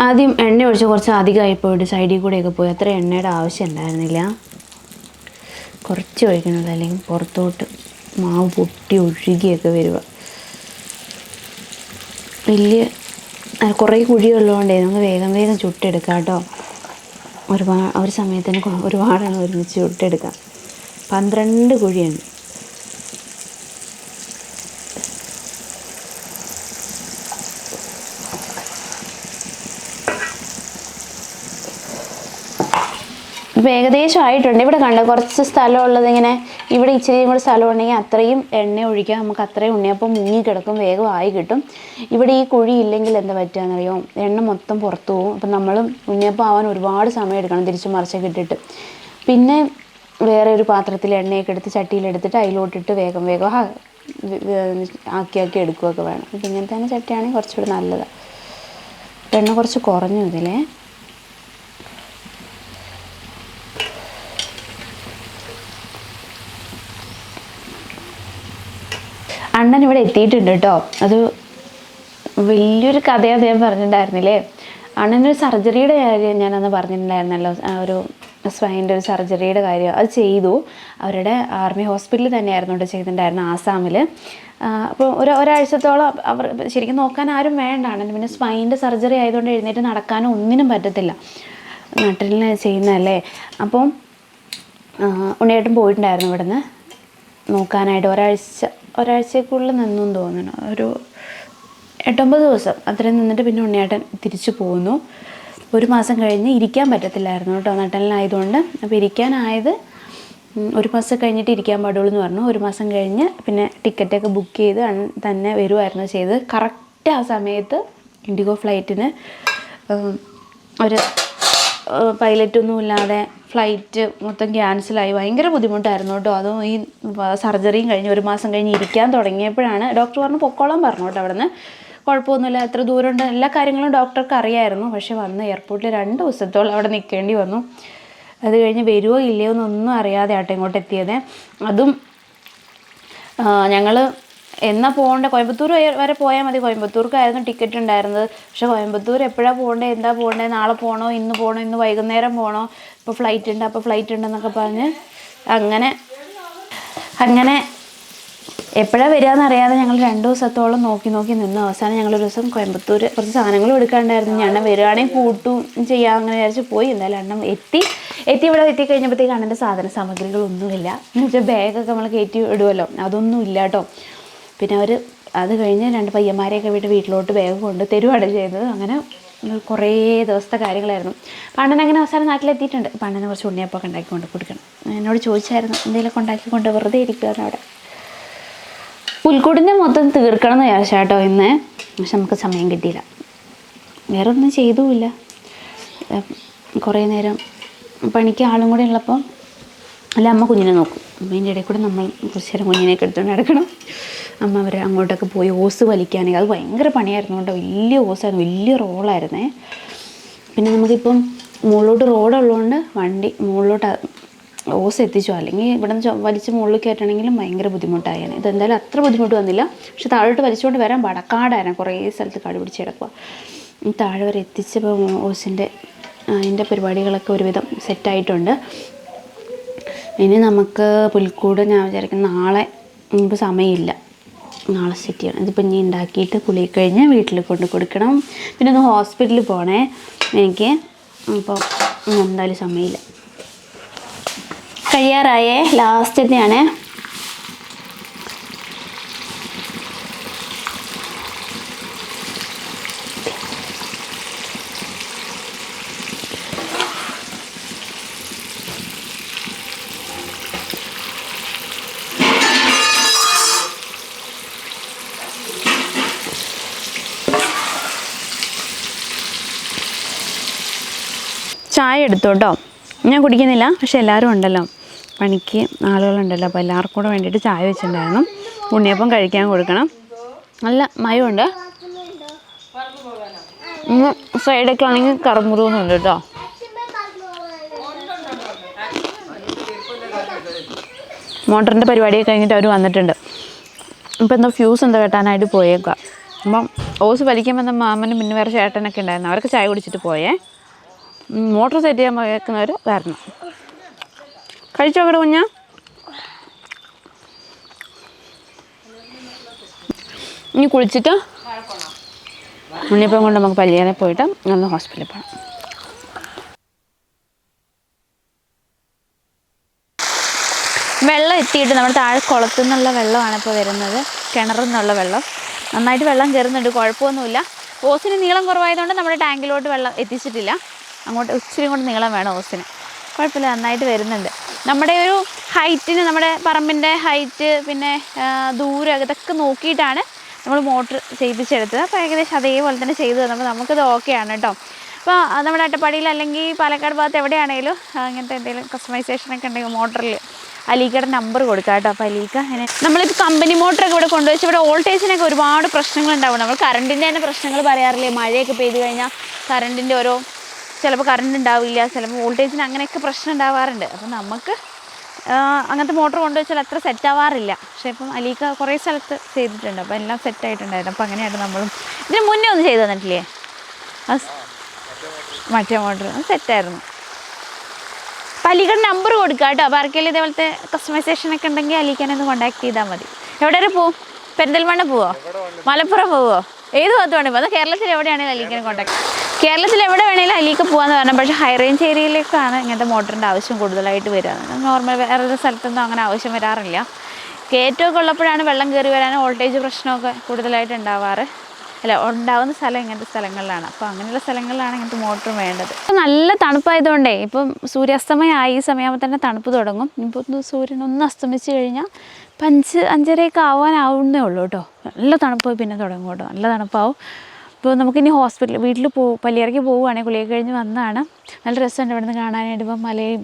ആദ്യം എണ്ണ ഒഴിച്ച് കുറച്ച് അധികമായി പോയിട്ട് സൈഡിൽ കൂടെയൊക്കെ പോയി. അത്ര എണ്ണയുടെ ആവശ്യം ഉണ്ടായിരുന്നില്ല. കുറച്ച് ഒഴിക്കണത്, അല്ലെങ്കിൽ പുറത്തോട്ട് മാവ് പൊട്ടി ഒഴുകിയൊക്കെ വരിക. കുറേ കുഴിയുള്ളതുകൊണ്ടേ നമുക്ക് വേഗം വേഗം ചുട്ടെടുക്കാം കേട്ടോ. ഒരു സമയത്തിന് ഒരുപാടാണ് ഒരുമിച്ച് ചുട്ടെടുക്കാം. 12 കുഴിയാണ്. ഇപ്പോൾ ഏകദേശം ആയിട്ടുണ്ട്. ഇവിടെ കണ്ടോ, കുറച്ച് സ്ഥലമുള്ളത് ഇങ്ങനെ, ഇവിടെ ഇച്ചിരിയും കൂടെ സ്ഥലം ഉണ്ടെങ്കിൽ അത്രയും എണ്ണ ഒഴിക്കാം. നമുക്ക് അത്രയും ഉണ്ണിയപ്പം മുങ്ങിക്കിടക്കും, വേഗം ആയി കിട്ടും. ഇവിടെ ഈ കുഴി ഇല്ലെങ്കിൽ എന്താ പറ്റുകയെന്നറിയോ, എണ്ണ മൊത്തം പുറത്തു പോകും. അപ്പം നമ്മൾ ഉണ്ണിയപ്പം ആവാൻ ഒരുപാട് സമയം എടുക്കണം, തിരിച്ച് മറിച്ചൊക്കെ ഇട്ടിട്ട്. പിന്നെ വേറെ ഒരു പാത്രത്തിൽ എണ്ണയൊക്കെ എടുത്ത് ചട്ടിയിലെടുത്തിട്ട് അതിലോട്ടിട്ട് വേഗം വേഗം ആക്കി എടുക്കുകയൊക്കെ വേണം. അപ്പം ഇങ്ങനത്തെ തന്നെ ചട്ടിയാണെങ്കിൽ കുറച്ചുകൂടി നല്ലതാണ്. എണ്ണ കുറച്ച് കുറഞ്ഞു ഇതിലേ. അണ്ണൻ ഇവിടെ എത്തിയിട്ടുണ്ട് കേട്ടോ. അത് വലിയൊരു കഥയാണ് ഞാൻ പറഞ്ഞിട്ടുണ്ടായിരുന്നില്ലേ. അണ്ണനൊരു സർജറിയുടെ കാര്യം ഞാനന്ന് പറഞ്ഞിട്ടുണ്ടായിരുന്നല്ലോ, ഒരു സ്പൈൻ്റെ ഒരു സർജറിയുടെ കാര്യം. അത് ചെയ്തു. അവരുടെ ആർമി ഹോസ്പിറ്റലിൽ തന്നെയായിരുന്നു കേട്ടോ ചെയ്തിട്ടുണ്ടായിരുന്നു, ആസാമിൽ. അപ്പോൾ ഒരാഴ്ചത്തോളം അവർ ശരിക്കും നോക്കാൻ ആരും വേണ്ടാണ്. പിന്നെ സ്പൈൻ്റെ സർജറി ആയതുകൊണ്ട് എഴുന്നേറ്റ് നടക്കാനോ ഒന്നിനും പറ്റത്തില്ല, നട്ടിലിന് ചെയ്യുന്നതല്ലേ. അപ്പം ഉണ്ണിയേട്ടൻ പോയിട്ടുണ്ടായിരുന്നു ഇവിടെ നിന്ന് നോക്കാനായിട്ട്. ഒരാഴ്ചക്കുള്ളിൽ നിന്നും തോന്നുന്നു, ഒരു 8-9 ദിവസം അത്രയും നിന്നിട്ട് പിന്നെ ഉണ്ണിയേട്ടൻ തിരിച്ചു പോകുന്നു. 1 മാസം കഴിഞ്ഞ് ഇരിക്കാൻ പറ്റത്തില്ലായിരുന്നു കേട്ടോ, നട്ടലിനായതുകൊണ്ട്. അപ്പോൾ ഇരിക്കാനായത് 1 മാസം കഴിഞ്ഞിട്ട് ഇരിക്കാൻ പാടുള്ളൂ എന്ന് പറഞ്ഞു. 1 മാസം കഴിഞ്ഞ് പിന്നെ ടിക്കറ്റൊക്കെ ബുക്ക് ചെയ്ത് തന്നെ വരുമായിരുന്നു ചെയ്തത്. കറക്റ്റ് ആ സമയത്ത് ഇൻഡിഗോ ഫ്ലൈറ്റിന് ഒരു പൈലറ്റൊന്നും ഇല്ലാതെ ഫ്ലൈറ്റ് മൊത്തം ക്യാൻസലായി. ഭയങ്കര ബുദ്ധിമുട്ടായിരുന്നു കേട്ടോ. അതും ഈ സർജറിയും കഴിഞ്ഞ് 1 മാസം കഴിഞ്ഞ് ഇരിക്കാൻ തുടങ്ങിയപ്പോഴാണ് ഡോക്ടർ പറഞ്ഞു പൊക്കോളാൻ പറഞ്ഞു കേട്ടോ. അവിടെ നിന്ന് കുഴപ്പമൊന്നുമില്ല, എത്ര ദൂരമുണ്ട്, എല്ലാ കാര്യങ്ങളും ഡോക്ടർക്ക് അറിയായിരുന്നു. പക്ഷെ വന്ന് എയർപോർട്ടിൽ 2 ദിവസത്തോളം അവിടെ നിൽക്കേണ്ടി വന്നു. അത് കഴിഞ്ഞ് വരുമോ ഇല്ലയോ എന്നൊന്നും അറിയാതെ ആട്ടെ ഇങ്ങോട്ട് എത്തിയത്. അതും ഞങ്ങൾ എന്നാ പോകേണ്ടത്, കോയമ്പത്തൂർ വരെ പോയാൽ മതി. കോയമ്പത്തൂർക്കായിരുന്നു ടിക്കറ്റ് ഉണ്ടായിരുന്നത്. പക്ഷേ കോയമ്പത്തൂർ എപ്പോഴാണ് പോകേണ്ടത്, എന്താ പോകേണ്ടത്, നാളെ പോകണോ, ഇന്ന് പോകണോ, ഇന്ന് വൈകുന്നേരം പോകണോ, ഇപ്പോൾ ഫ്ലൈറ്റ് ഉണ്ട്, അപ്പോൾ ഫ്ലൈറ്റ് ഉണ്ടെന്നൊക്കെ പറഞ്ഞ് അങ്ങനെ എപ്പോഴാണ് വരികയെന്ന് അറിയാതെ ഞങ്ങൾ 2 ദിവസത്തോളം നോക്കി നിന്ന് അവസാനം ഞങ്ങളൊരു ദിവസം കോയമ്പത്തൂർ കുറച്ച് സാധനങ്ങൾ എടുക്കാണ്ടായിരുന്നു. ഞാൻ വരികയാണെങ്കിൽ കൂട്ടും ചെയ്യാം അങ്ങനെ വിചാരിച്ച് പോയി. എന്തായാലും അണ്ണം എത്തി ഇവിടെ എത്തിക്കഴിഞ്ഞപ്പോഴത്തേക്ക് അണ്ണൻ്റെ സാധന സാമഗ്രികളൊന്നുമില്ല. എന്ന് വെച്ചാൽ ബാഗൊക്കെ നമ്മൾ കയറ്റി ഇടുമല്ലോ, അതൊന്നും ഇല്ല കേട്ടോ. പിന്നെ അത് കഴിഞ്ഞ് 2 പയ്യന്മാരെയൊക്കെ വീട്ടിലോട്ട് ബാഗ് കൊണ്ട് തരുവാണ് ചെയ്തത്. അങ്ങനെ കുറേ ദിവസത്തെ കാര്യങ്ങളായിരുന്നു. പണ്ണൻ അങ്ങനെ അവസാനം നാട്ടിലെത്തിയിട്ടുണ്ട്. പണ്ണനെ കുറച്ച് ഉണ്ണിയപ്പൊക്കെ ഉണ്ടാക്കിക്കൊണ്ട് കൊടുക്കണം. എന്നോട് ചോദിച്ചായിരുന്നു എന്തെങ്കിലുമൊക്കെ ഉണ്ടാക്കിക്കൊണ്ട് വെറുതെ ഇരിക്കുകയാണ് അവിടെ. പുൽക്കൂടിൻ്റെ മൊത്തം തീർക്കണം എന്ന് വിചാരിച്ചാൽ കേട്ടോ ഇന്ന്. പക്ഷെ നമുക്ക് സമയം കിട്ടിയില്ല, വേറെ ഒന്നും ചെയ്തുമില്ല. കുറേ നേരം പണിക്ക് ആളും കൂടെ ഉള്ളപ്പോൾ അല്ല അമ്മ കുഞ്ഞിനെ നോക്കും. അപ്പം അതിൻ്റെ ഇടയിൽ കൂടെ നമ്മൾ കുറച്ച് നേരം കുഞ്ഞിനെയൊക്കെ എടുത്തുകൊണ്ട് നടക്കണം. അമ്മ അവർ അങ്ങോട്ടൊക്കെ പോയി ഓസ് വലിക്കാനെങ്കിൽ അത് ഭയങ്കര പണിയായിരുന്നു കേട്ടോ. വലിയ ഓസായിരുന്നു, വലിയ റോളായിരുന്നേ. പിന്നെ നമുക്കിപ്പം മുകളിലോട്ട് റോഡുള്ളതുകൊണ്ട് വണ്ടി മുകളിലോട്ട് ഓസ് എത്തിച്ചു, അല്ലെങ്കിൽ ഇവിടെ നിന്ന് വലിച്ച് മുകളിൽ കയറ്റണമെങ്കിലും ഭയങ്കര ബുദ്ധിമുട്ടായാണ്. ഇതെന്തായാലും അത്ര ബുദ്ധിമുട്ട് വന്നില്ല. പക്ഷെ താഴോട്ട് വലിച്ചുകൊണ്ട് വരാൻ പടക്കാടായിരുന്നു, കുറേ സ്ഥലത്ത് കാട് പിടിച്ച് കിടക്കുക. താഴെ വരെ എത്തിച്ചപ്പോൾ ഓസിൻ്റെ അതിൻ്റെ പരിപാടികളൊക്കെ ഒരുവിധം സെറ്റായിട്ടുണ്ട്. ഇനി നമുക്ക് പുൽക്കൂട് ഞാൻ വിചാരിക്കുന്നു നാളെ, ഇപ്പോൾ സമയമില്ല, നാളെ സെറ്റ് ചെയ്യണം. ഇതിപ്പോൾ ഇനി ഉണ്ടാക്കിയിട്ട് കുളി കഴിഞ്ഞ് വീട്ടിൽ കൊണ്ട് കൊടുക്കണം. പിന്നെ ഒന്ന് ഹോസ്പിറ്റലിൽ പോകണേ എനിക്ക്. അപ്പോൾ എന്തായാലും സമയമില്ല. കഴിയാറായേ, ലാസ്റ്റത്തെയാണ്. ചായ എടുത്തു കേട്ടോ, ഞാൻ കുടിക്കുന്നില്ല. പക്ഷെ എല്ലാവരും ഉണ്ടല്ലോ, പണിക്ക് ആളുകളുണ്ടല്ലോ, അപ്പോൾ എല്ലാവർക്കും കൂടെ വേണ്ടിയിട്ട് ചായ വെച്ചിട്ടുണ്ടായിരുന്നു. ഉണ്ണിയപ്പം കഴിക്കാൻ കൊടുക്കണം. നല്ല മയമുണ്ട്. സൈഡൊക്കെ ആണെങ്കിൽ കറുമുറുന്നുണ്ട് കേട്ടോ. മോട്ടറിൻ്റെ പരിപാടിയൊക്കെ കഴിഞ്ഞിട്ട് അവർ വന്നിട്ടുണ്ട്. ഇപ്പം എന്തോ ഫ്യൂസ് എന്തോ കെട്ടാനായിട്ട് പോയേക്കാം. അപ്പം ഓസ് വലിക്കുമ്പോൾ എന്താ മാമനും പിന്നെ വേറെ ചേട്ടനൊക്കെ ഉണ്ടായിരുന്നു, അവർക്ക് ചായ കുടിച്ചിട്ട് പോയേ. മോട്ടർ സെറ്റ് ചെയ്യാൻ പോയേക്കുന്നവർ വരണം. കഴിച്ചോക്കട്ടെ കുഞ്ഞാ. ഇനി കുളിച്ചിട്ട് ഉണ്ണിയപ്പം കൊണ്ട് നമുക്ക് പല്ലിയാനെ പോയിട്ട് ഒന്ന് ഹോസ്പിറ്റലിൽ പോകണം. വെള്ളം എത്തിയിട്ട് നമ്മുടെ താഴെ കുളത്തു നിന്നുള്ള വെള്ളമാണ് ഇപ്പോൾ വരുന്നത്, കിണറിൽ നിന്നുള്ള വെള്ളം. നന്നായിട്ട് വെള്ളം കയറുന്നുണ്ട്, കുഴപ്പമൊന്നുമില്ല. ഓസിന് നീളം കുറവായതുകൊണ്ട് നമ്മുടെ ടാങ്കിലോട്ട് വെള്ളം എത്തിച്ചിട്ടില്ല. അങ്ങോട്ട് ഇച്ചിരി കൊണ്ട് നീളം വേണം ഓസിന്. കുഴപ്പമില്ല, നന്നായിട്ട് വരുന്നുണ്ട്. നമ്മുടെ ഒരു ഹൈറ്റിന്, നമ്മുടെ പറമ്പിൻ്റെ ഹൈറ്റ് പിന്നെ ദൂരം ഇതൊക്കെ നോക്കിയിട്ടാണ് നമ്മൾ മോട്ടർ ചെയ്യിപ്പിച്ചെടുത്തത്. അപ്പോൾ ഏകദേശം അതേപോലെ തന്നെ ചെയ്തു തന്നപ്പോൾ നമുക്കത് ഓക്കെയാണ് കേട്ടോ. അപ്പോൾ നമ്മുടെ അട്ടപ്പാടിയിൽ അല്ലെങ്കിൽ പാലക്കാട് ഭാഗത്ത് എവിടെയാണെങ്കിലും അങ്ങനത്തെ എന്തെങ്കിലും കസ്റ്റമൈസേഷനൊക്കെ ഉണ്ടെങ്കിൽ മോട്ടറിൽ അലീക്കയുടെ നമ്പർ കൊടുക്കാം കേട്ടോ. അപ്പോൾ അലീക്ക അങ്ങനെ നമ്മളിപ്പോൾ കമ്പനി മോട്ടറൊക്കെ ഇവിടെ കൊണ്ടുവച്ച് ഇവിടെ വോൾട്ടേജിനൊക്കെ ഒരുപാട് പ്രശ്നങ്ങളുണ്ടാവും. നമ്മൾ കറണ്ടിൻ്റെ തന്നെ പ്രശ്നങ്ങൾ പറയാറില്ലേ, മഴയൊക്കെ പെയ്ത് കഴിഞ്ഞാൽ കറണ്ടിൻ്റെ ചിലപ്പോൾ കറണ്ട് ഉണ്ടാവില്ല, ചിലപ്പോൾ വോൾട്ടേജിന് അങ്ങനെയൊക്കെ പ്രശ്നം ഉണ്ടാവാറുണ്ട്. അപ്പോൾ നമുക്ക് അങ്ങനത്തെ മോട്ടർ കൊണ്ടുവച്ചാൽ അത്ര സെറ്റാവാറില്ല. പക്ഷേ ഇപ്പം അലീക്ക കുറേ സ്ഥലത്ത് ചെയ്തിട്ടുണ്ട്, അപ്പോൾ എല്ലാം സെറ്റായിട്ടുണ്ടായിരുന്നു. അപ്പോൾ അങ്ങനെയായിട്ട് നമ്മളും ഇതിന് മുന്നേ ഒന്നും ചെയ്തു തന്നിട്ടില്ലേ, മറ്റേ മോട്ടർ സെറ്റായിരുന്നു. അപ്പോൾ അലീക്കയുടെ നമ്പർ കൊടുക്കുക കേട്ടോ. അപ്പോൾ ആർക്കെങ്കിലും ഇതേപോലത്തെ കസ്റ്റമൈസേഷനൊക്കെ ഉണ്ടെങ്കിൽ അലീക്കനെ ഒന്ന് കോൺടാക്ട് ചെയ്താൽ മതി. എവിടെ വരെ പോവും? പെരിന്തൽമണ്ണ പോവോ, മലപ്പുറം പോവോ, ഏത് ഭാഗത്ത് വേണമെങ്കിൽ? അത് കേരളത്തിൽ എവിടെയാണെങ്കിലും അലീക്കനെ കോൺടാക്ട്, കേരളത്തിൽ എവിടെ വേണമെങ്കിലും അലീക്ക പോകാമെന്ന് പറഞ്ഞു. പക്ഷേ ഹൈ റേഞ്ച് ഏരിയയിലേക്കാണ് ഇങ്ങനത്തെ മോട്ടറിൻ്റെ ആവശ്യം കൂടുതലായിട്ട് വരിക. നോർമൽ വേറെ സ്ഥലത്തൊന്നും അങ്ങനെ ആവശ്യം വരാറില്ല. കയറ്റമൊക്കെ ഉള്ളപ്പോഴാണ് വെള്ളം കയറി വരാനും വോൾട്ടേജ് പ്രശ്നമൊക്കെ കൂടുതലായിട്ട് ഉണ്ടാവുന്ന സ്ഥലം ഇങ്ങനത്തെ സ്ഥലങ്ങളിലാണ്. അപ്പോൾ അങ്ങനെയുള്ള സ്ഥലങ്ങളിലാണ് ഇങ്ങനത്തെ മോട്ടർ വേണ്ടത്. നല്ല തണുപ്പായതുകൊണ്ടേ ഇപ്പം സൂര്യാസ്തമയമായി, ഈ സമയമാകുമ്പോൾ തന്നെ തണുപ്പ് തുടങ്ങും. ഇപ്പോൾ സൂര്യൻ ഒന്ന് അസ്തമിച്ച് കഴിഞ്ഞാൽ 5-5:30 ആവാനാവുന്നേ ഉള്ളൂ കേട്ടോ. നല്ല തണുപ്പ് പിന്നെ തുടങ്ങും കേട്ടോ, നല്ല തണുപ്പാവും. ഇപ്പോൾ നമുക്കിനി വീട്ടിൽ പല്ലിയിറക്കി പോവുകയാണെങ്കിൽ കുളിയൊക്കെ കഴിഞ്ഞ് വന്നതാണ്. നല്ല രസമുണ്ട് ഇവിടെ നിന്ന് കാണാനായിട്ട്. ഇപ്പം മലയും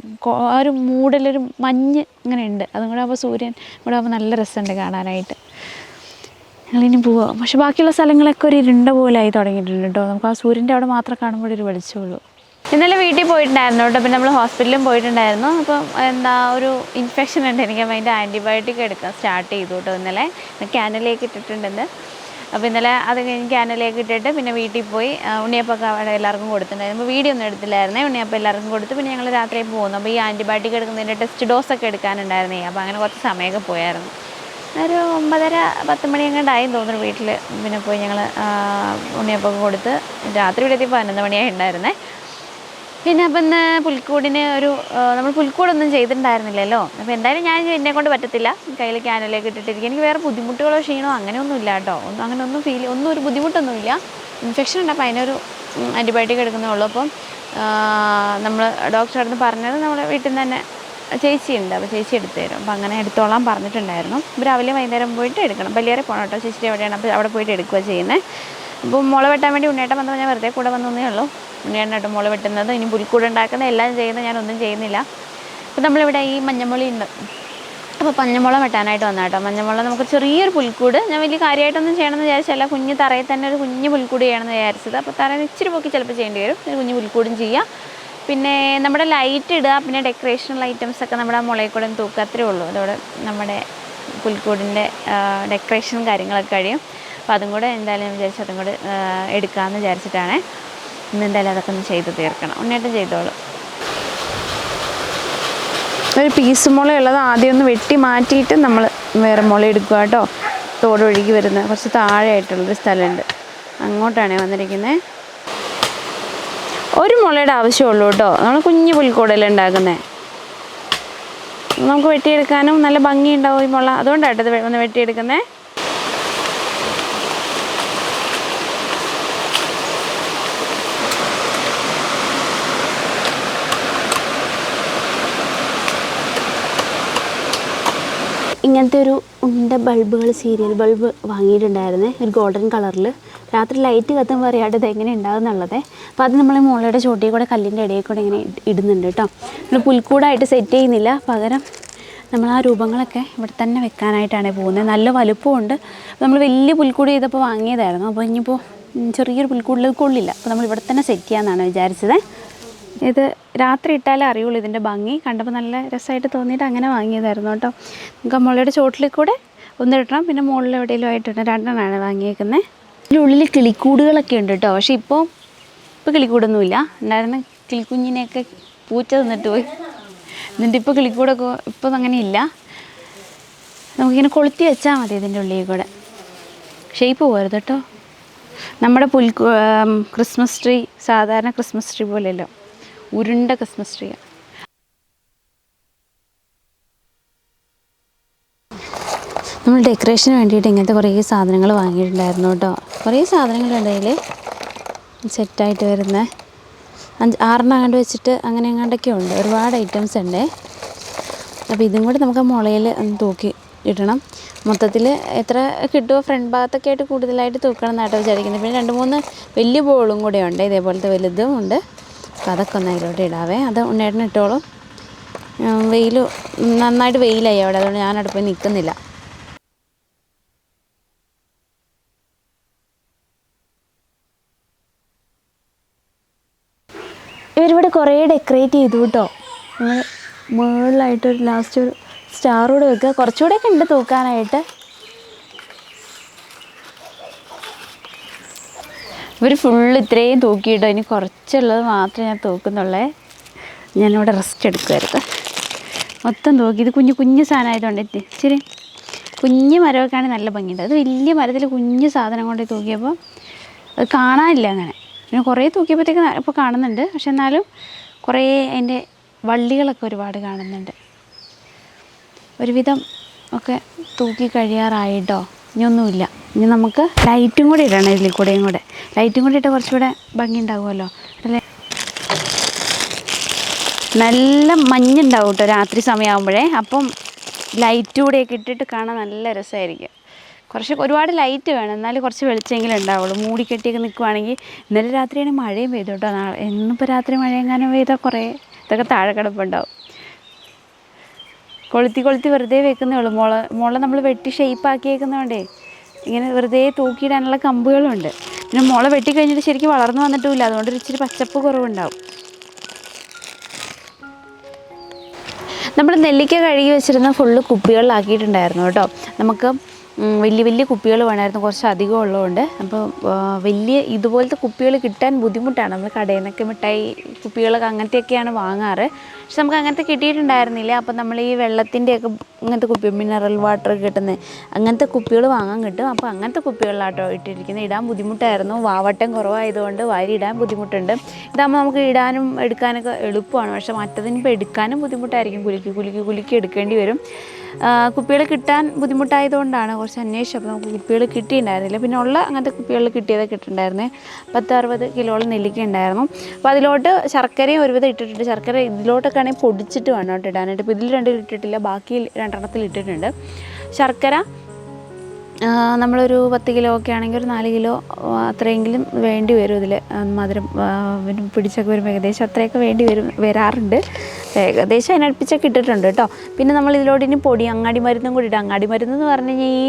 ഒരു മൂടലൊരു മഞ്ഞ് ഇങ്ങനെ ഉണ്ട്, അതും കൂടെ ആകുമ്പോൾ സൂര്യൻ ഇവിടെ ആകുമ്പോൾ നല്ല രസമുണ്ട് കാണാനായിട്ട്. ഞങ്ങളിനി പോവാം. പക്ഷെ ബാക്കിയുള്ള സ്ഥലങ്ങളൊക്കെ ഒരു ഇരുണ്ട പോലെ ആയി തുടങ്ങിയിട്ടുണ്ട് കേട്ടോ. നമുക്ക് ആ സൂര്യൻ്റെ അവിടെ മാത്രം കാണുമ്പോൾ ഒരു വെളിച്ചമുള്ളൂ. ഇന്നലെ വീട്ടിൽ പോയിട്ടുണ്ടായിരുന്നു കേട്ടോ, പിന്നെ നമ്മൾ ഹോസ്പിറ്റലിലും പോയിട്ടുണ്ടായിരുന്നു. അപ്പം ഒരു ഇൻഫെക്ഷൻ ഉണ്ട് എനിക്ക്, അപ്പം അതിൻ്റെ ആൻറ്റിബയോട്ടിക് എടുക്കാൻ സ്റ്റാർട്ട് ചെയ്തു കേട്ടോ. ഇന്നലെ ക്യാനിലേക്ക് ഇട്ടിട്ടുണ്ടെന്ന്. അപ്പോൾ ഇന്നലെ അത് കഴിഞ്ഞ് ക്യാനിലേക്ക് ഇട്ടിട്ട് പിന്നെ വീട്ടിൽ പോയി ഉണ്ണിയപ്പൊക്കെ അവിടെ എല്ലാവർക്കും കൊടുത്തിട്ടുണ്ടായിരുന്നു. അപ്പോൾ വീഡിയോ ഒന്നും എടുത്തില്ലായിരുന്നേ. ഉണ്ണിയപ്പം എല്ലാവർക്കും കൊടുത്ത് പിന്നെ ഞങ്ങൾ രാത്രി പോകുന്നു. അപ്പോൾ ഈ ആൻറ്റിബയോട്ടിക് എടുക്കുന്നതിൻ്റെ ടെസ്റ്റ് ഡോസൊക്കെ എടുക്കാനുണ്ടായിരുന്നേ. അപ്പോൾ അങ്ങനെ കുറച്ച് സമയമൊക്കെ പോയായിരുന്നു. ഒരു 9:30-10 മണിയെങ്ങാണ്ടായി തോന്നുന്നു വീട്ടിൽ. പിന്നെ പോയി ഞങ്ങൾ ഉണ്ണിയപ്പമൊക്കെ കൊടുത്ത് രാത്രി ഇവിടെ എത്തിയപ്പോൾ 11 മണിയായി ഉണ്ടായിരുന്നേ. പിന്നെ അപ്പം ഇന്ന് പുൽക്കൂടിന് നമ്മൾ പുൽക്കൂടൊന്നും ചെയ്തിട്ടുണ്ടായിരുന്നില്ലല്ലോ. അപ്പോൾ എന്തായാലും ഞാൻ എന്നെക്കൊണ്ട് പറ്റത്തില്ല, കയ്യിൽ ക്യാനലൊക്കെ ഇട്ടിട്ടിരിക്കും. എനിക്ക് വേറെ ബുദ്ധിമുട്ടുകളോ ക്ഷീണമോ അങ്ങനെയൊന്നും ഇല്ല കേട്ടോ. അങ്ങനെ ഒന്നും ഒരു ബുദ്ധിമുട്ടൊന്നുമില്ല. ഇൻഫെക്ഷൻ ഉണ്ട്, അപ്പോൾ അതിനൊരു ആൻറ്റിബയോട്ടിക് എടുക്കുന്നേ ഉള്ളൂ. അപ്പം നമ്മൾ ഡോക്ടറെ അടുത്ത് പറഞ്ഞത് നമ്മുടെ വീട്ടിൽ നിന്ന് തന്നെ ചേച്ചിയുണ്ട്, അപ്പോൾ ചേച്ചി എടുത്തു തരും. അപ്പോൾ അങ്ങനെ എടുത്തോളാൻ പറഞ്ഞിട്ടുണ്ടായിരുന്നു. ഇപ്പോൾ രാവിലെ വൈകുന്നേരം പോയിട്ട് എടുക്കണം. വലിയേറെ പോകണം കേട്ടോ, ചേച്ചി എവിടെയാണ്, അപ്പോൾ അവിടെ പോയിട്ട് എടുക്കുക ചെയ്യുന്നത്. അപ്പോൾ മുള വെട്ടാൻ വേണ്ടി ഉണ്ണിയേട്ടൻ വന്നപ്പോൾ ഞാൻ വെറുതെ കൂടെ വന്നേ ഉള്ളൂ. ഉണ്ണിയേട്ടനായിട്ട് മുള വെട്ടുന്നത്, ഇനി പുൽക്കൂട് ഉണ്ടാക്കുന്നത്, എല്ലാം ചെയ്യുന്നത്, ഞാനൊന്നും ചെയ്യുന്നില്ല. അപ്പോൾ നമ്മളിവിടെ ഈ മഞ്ഞമുളി ഉണ്ട്, അപ്പോൾ മഞ്ഞമുള വെട്ടാനായിട്ട് വന്നാൽ കേട്ടോ. മഞ്ഞമുള നമുക്ക് ചെറിയൊരു പുൽക്കൂട്, ഞാൻ വലിയ കാര്യമായിട്ടൊന്നും ചെയ്യണമെന്ന് വിചാരിച്ചല്ല, കുഞ്ഞ് തറയിൽ തന്നെ ഒരു കുഞ്ഞ് പുൽക്കൂട് ചെയ്യണമെന്ന് വിചാരിച്ചത്. അപ്പോൾ തറയിൽ ഇച്ചിരി പൊക്കി ചിലപ്പോൾ ചെയ്യേണ്ടി വരും, ഒരു കുഞ്ഞ് പുൽക്കൂടും ചെയ്യാം. പിന്നെ നമ്മുടെ ലൈറ്റ് ഇടുക, പിന്നെ ഡെക്കറേഷണൽ ഐറ്റംസൊക്കെ നമ്മുടെ മുളയിൽ കൂടെ തൂക്കുക, അത്രേ ഉള്ളൂ. അതോടെ നമ്മുടെ പുൽക്കൂടിൻ്റെ ഡെക്കറേഷനും കാര്യങ്ങളൊക്കെ കഴിയും. അപ്പോൾ അതും കൂടെ എന്തായാലും വിചാരിച്ചു അതും കൂടെ എടുക്കാമെന്ന് വിചാരിച്ചിട്ടാണ്. ഇന്ന് എന്തായാലും അതൊക്കെ ഒന്ന് ചെയ്ത് തീർക്കണം. ഉണ്ണിയേട്ടൻ ചെയ്തോളൂ. ഒരു പീസ് മുളയുള്ളത് ആദ്യം ഒന്ന് വെട്ടി മാറ്റിയിട്ട് നമ്മൾ വേറെ മുള എടുക്കുക കേട്ടോ. തോടൊഴുകി വരുന്ന കുറച്ച് താഴെയായിട്ടുള്ളൊരു സ്ഥലമുണ്ട്, അങ്ങോട്ടാണ് വന്നിരിക്കുന്നത്. ഒരു മുളയുടെ ആവശ്യമുള്ളൂ കേട്ടോ. നമ്മൾ കുഞ്ഞു പുൽക്കൂടല്ലേ ഉണ്ടാക്കുന്നത്, നമുക്ക് വെട്ടിയെടുക്കാനും നല്ല ഭംഗിയുണ്ടാവും ഈ മുള, അതുകൊണ്ടാണ് ഇത് ഒന്ന് വെട്ടിയെടുക്കുന്നത്. ഇങ്ങനത്തെ ഒരു ഉണ്ട ബൾബുകൾ, സീരിയൽ ബൾബ് വാങ്ങിയിട്ടുണ്ടായിരുന്നേ, ഒരു ഗോൾഡൻ കളറിൽ. രാത്രി ലൈറ്റ് കത്തുമ്പോൾ അറിയാണ്ട് ഇത് എങ്ങനെ ഉണ്ടാകുന്നുള്ളത്. അപ്പോൾ അത് നമ്മൾ മുളയുടെ ചോട്ടിൽ കൂടെ കല്ലിൻ്റെ ഇടയിൽ കൂടെ ഇങ്ങനെ ഇടുന്നുണ്ട് കേട്ടോ. നമ്മൾ പുൽക്കൂടായിട്ട് സെറ്റ് ചെയ്യുന്നില്ല, പകരം നമ്മൾ ആ രൂപങ്ങളൊക്കെ ഇവിടെ തന്നെ വെക്കാനായിട്ടാണ് പോകുന്നത്. നല്ല വലുപ്പമുണ്ട്. നമ്മൾ വലിയ പുൽക്കൂട് ചെയ്തപ്പോൾ വാങ്ങിയതായിരുന്നു, അപ്പോൾ ഇനിയിപ്പോൾ ചെറിയൊരു പുൽക്കൂടിൽ കൊള്ളില്ല, അപ്പോൾ നമ്മൾ ഇവിടെ തന്നെ സെറ്റ് ചെയ്യാമെന്നാണ് വിചാരിച്ചത്. ഇത് രാത്രി ഇട്ടാലേ അറിയുള്ളൂ ഇതിൻ്റെ ഭംഗി. കണ്ടപ്പോൾ നല്ല രസമായിട്ട് തോന്നിയിട്ട് അങ്ങനെ വാങ്ങിയതായിരുന്നു കേട്ടോ. നമുക്ക് മുളയുടെ ചോട്ടിൽ കൂടെ ഒന്നിടണം, പിന്നെ മുകളിൽ എവിടെയെങ്കിലും ആയിട്ടിടണം. രണ്ടെണ്ണമാണ് വാങ്ങിയേക്കുന്നത്. ഇതിൻ്റെ ഉള്ളിൽ കിളിക്കൂടുകളൊക്കെ ഉണ്ട് കേട്ടോ. പക്ഷേ ഇപ്പോൾ കിളിക്കൂടൊന്നുമില്ല. ഉണ്ടായിരുന്ന കിളിക്കുഞ്ഞിനെയൊക്കെ പൂച്ച തിന്നിട്ട് പോയി. എന്നിട്ട് ഇപ്പോൾ കിളിക്കൂടൊക്കെ ഇപ്പോൾ അങ്ങനെ ഇല്ല. നമുക്കിങ്ങനെ കൊളുത്തി വെച്ചാൽ മതി ഇതിൻ്റെ ഉള്ളിൽ കൂടെ. ഷേപ്പ് പോകരുത് കേട്ടോ. നമ്മുടെ ക്രിസ്മസ് ട്രീ സാധാരണ ക്രിസ്മസ് ട്രീ പോലെയല്ലോ, ഉരുണ്ട ക്രിസ്മസ് ട്രീ. നമ്മൾ ഡെക്കറേഷന് വേണ്ടിയിട്ട് ഇങ്ങനത്തെ കുറേ സാധനങ്ങൾ വാങ്ങിയിട്ടുണ്ടായിരുന്നു കേട്ടോ. കുറേ സാധനങ്ങളുണ്ട് അതിൽ സെറ്റായിട്ട് വരുന്ന 6 എങ്ങാണ്ട് വെച്ചിട്ട് അങ്ങനെ എങ്ങാണ്ടൊക്കെ ഉണ്ട്, ഒരുപാട് ഐറ്റംസ് ഉണ്ട്. അപ്പോൾ ഇതും കൂടി നമുക്ക് മുളയിൽ ഒന്ന് തൂക്കി ഇടണം. മൊത്തത്തിൽ എത്ര കിട്ടുമോ ഫ്രണ്ട് ഭാഗത്തൊക്കെ ആയിട്ട് കൂടുതലായിട്ട് തൂക്കണം എന്നാട്ടോ വിചാരിക്കുന്നത്. പിന്നെ 2-3 വലിയ ബോളും കൂടെ ഉണ്ട്, ഇതേപോലത്തെ വലുതും ഉണ്ട്. അപ്പോൾ അതൊക്കെ ഒന്ന് അതിലോട്ട് ഇടാവേ. അത് ഉണ്ണേട്ടൻ ഇട്ടോളും. നന്നായിട്ട് വെയിലായി അവിടെ, അതുകൊണ്ട് ഞാൻ അടുപ്പിൽ നിൽക്കുന്നില്ല. ഇവരിവിടെ കുറേ ഡെക്കറേറ്റ് ചെയ്തു കേട്ടോ. മുകളിലായിട്ടൊരു ലാസ്റ്റ് ഒരു സ്റ്റാർ കൂടെ വെക്കുക. കുറച്ചുകൂടെയൊക്കെ ഉണ്ട് തൂക്കാനായിട്ട്. ഇവർ ഫുള്ള് ഇത്രയും തൂക്കിയിട്ടോ. ഇനി കുറച്ചുള്ളത് മാത്രമേ ഞാൻ തൂക്കുന്നുള്ളേ. ഞാനിവിടെ റെസ്റ്റ് എടുക്കുമായിരുന്നു. മൊത്തം തൂക്കി. ഇത് കുഞ്ഞു സാധനമായതുകൊണ്ട് ഇച്ചിരി കുഞ്ഞു മരമൊക്കെയാണെങ്കിൽ നല്ല ഭംഗിയുണ്ട്. അത് വലിയ മരത്തിൽ കുഞ്ഞു സാധനം കൊണ്ട് തൂക്കിയപ്പോൾ അത് കാണാനില്ല അങ്ങനെ. പിന്നെ കുറേ തൂക്കിയപ്പോഴത്തേക്ക് ഇപ്പോൾ കാണുന്നുണ്ട്. പക്ഷെ എന്നാലും കുറേ അതിൻ്റെ വള്ളികളൊക്കെ ഒരുപാട് കാണുന്നുണ്ട്. ഒരുവിധം ഒക്കെ തൂക്കി കഴിയാറായിട്ടോ. ഇനിയൊന്നുമില്ല. ഇനി നമുക്ക് ലൈറ്റും കൂടി ഇടണം, ഇതിൽ കൂടെയും കൂടെ. ലൈറ്റും കൂടി ഇട്ടാൽ കുറച്ചുകൂടെ ഭംഗി ഉണ്ടാകുമല്ലോ അല്ലേ. നല്ല മഞ്ഞുണ്ടാവും കേട്ടോ രാത്രി സമയമാകുമ്പോഴേ. അപ്പം ലൈറ്റ് കൂടെയൊക്കെ ഇട്ടിട്ട് കാണാൻ നല്ല രസമായിരിക്കും. ഒരുപാട് ലൈറ്റ് വേണം, എന്നാലും കുറച്ച് വെളിച്ചെങ്കിലും ഉണ്ടാവുള്ളൂ. മൂടിക്കെട്ടിയൊക്കെ നിൽക്കുവാണെങ്കിൽ. ഇന്നലെ രാത്രിയാണെങ്കിൽ മഴയും പെയ്തു കേട്ടോ. ഇന്നിപ്പോൾ രാത്രി മഴയെങ്ങാനും പെയ്താൽ കുറേ ഇതൊക്കെ താഴെ കിടപ്പുണ്ടാവും. കൊളുത്തി വെറുതെ വെക്കുന്നേ ഉള്ളൂ. മുള നമ്മൾ വെട്ടി ഷേപ്പാക്കിയേക്കുന്നതുകൊണ്ടേ ഇങ്ങനെ വെറുതെ തൂക്കിയിടാനുള്ള കമ്പുകളുണ്ട്. പിന്നെ മുള വെട്ടി കഴിഞ്ഞിട്ട് ശരിക്കും വളർന്നു വന്നിട്ടുമില്ല, അതുകൊണ്ട് ഇച്ചിരി പച്ചപ്പ് കുറവുണ്ടാവും. നമ്മൾ നെല്ലിക്ക കഴുകി വെച്ചിരുന്ന ഫുള്ള് കുപ്പികളിലാക്കിയിട്ടുണ്ടായിരുന്നു കേട്ടോ. നമുക്ക് വലിയ വലിയ കുപ്പികൾ വേണമായിരുന്നു, കുറച്ച് അധികം ഉള്ളതുകൊണ്ട്. അപ്പോൾ വലിയ ഇതുപോലത്തെ കുപ്പികൾ കിട്ടാൻ ബുദ്ധിമുട്ടാണ്. നമ്മൾ കടയിൽ നിന്നൊക്കെ മിഠായി കുപ്പികളൊക്കെ അങ്ങനത്തെയൊക്കെയാണ് വാങ്ങാറ്. പക്ഷെ നമുക്ക് അങ്ങനത്തെ കിട്ടിയിട്ടുണ്ടായിരുന്നില്ല. അപ്പോൾ നമ്മൾ ഈ വെള്ളത്തിൻ്റെയൊക്കെ ഇങ്ങനത്തെ കുപ്പി, മിനറൽ വാട്ടർ കിട്ടുന്നത് അങ്ങനത്തെ കുപ്പികൾ വാങ്ങാൻ കിട്ടും. അപ്പോൾ അങ്ങനത്തെ കുപ്പികളിലാട്ടോ ഇട്ടിരിക്കുന്നത്. ഇടാൻ ബുദ്ധിമുട്ടായിരുന്നു, വാവട്ടം കുറവായതുകൊണ്ട് വാരി ഇടാൻ ബുദ്ധിമുട്ടുണ്ട്. ഇതാകുമ്പോൾ നമുക്ക് ഇടാനും എടുക്കാനൊക്കെ എളുപ്പമാണ്. പക്ഷേ മറ്റതിനിപ്പോൾ എടുക്കാനും ബുദ്ധിമുട്ടായിരിക്കും, കുലുക്കി എടുക്കേണ്ടി വരും. കുപ്പികൾ കിട്ടാൻ ബുദ്ധിമുട്ടായതുകൊണ്ടാണ് കുറച്ച് അന്വേഷിച്ചത്. അപ്പോൾ നമുക്ക് കുപ്പികൾ കിട്ടിയിട്ടുണ്ടായിരുന്നില്ല. പിന്നെ ഉള്ള അങ്ങനത്തെ കുപ്പികൾ കിട്ടിയതൊക്കെ ഇട്ടിട്ടുണ്ടായിരുന്നേ. 10-60 കിലോളം നെല്ലിക്ക ഉണ്ടായിരുന്നു. അപ്പോൾ അതിലോട്ട് ശർക്കരയും ഒരുവിധം ഇട്ടിട്ടുണ്ട്. ശർക്കര ഇതിലോട്ടൊക്കെ ആണെങ്കിൽ പൊടിച്ചിട്ട് വേണം കേട്ടോ ഇടാനായിട്ട്. ഇപ്പോൾ ഇതിൽ 2 ഇട്ടിട്ടില്ല, ബാക്കി 2 ഇട്ടിട്ടുണ്ട്. ശർക്കര നമ്മളൊരു 10 കിലോ ഒക്കെ ആണെങ്കിൽ ഒരു 4 കിലോ അത്രയെങ്കിലും വേണ്ടി വരും. ഇതിൽ മധുരം പിടിച്ചൊക്കെ വരുമ്പോൾ ഏകദേശം അത്രയൊക്കെ വരാറുണ്ട്. ഏകദേശം അതിനടുപ്പിച്ചൊക്കെ ഇട്ടിട്ടുണ്ട് കേട്ടോ. പിന്നെ നമ്മൾ ഇതിലോട്ട് ഇനി പൊടി, അങ്ങാടി മരുന്നും കൂടി ഇടാം. അങ്ങാടി മരുന്ന് എന്ന് പറഞ്ഞു കഴിഞ്ഞാൽ ഈ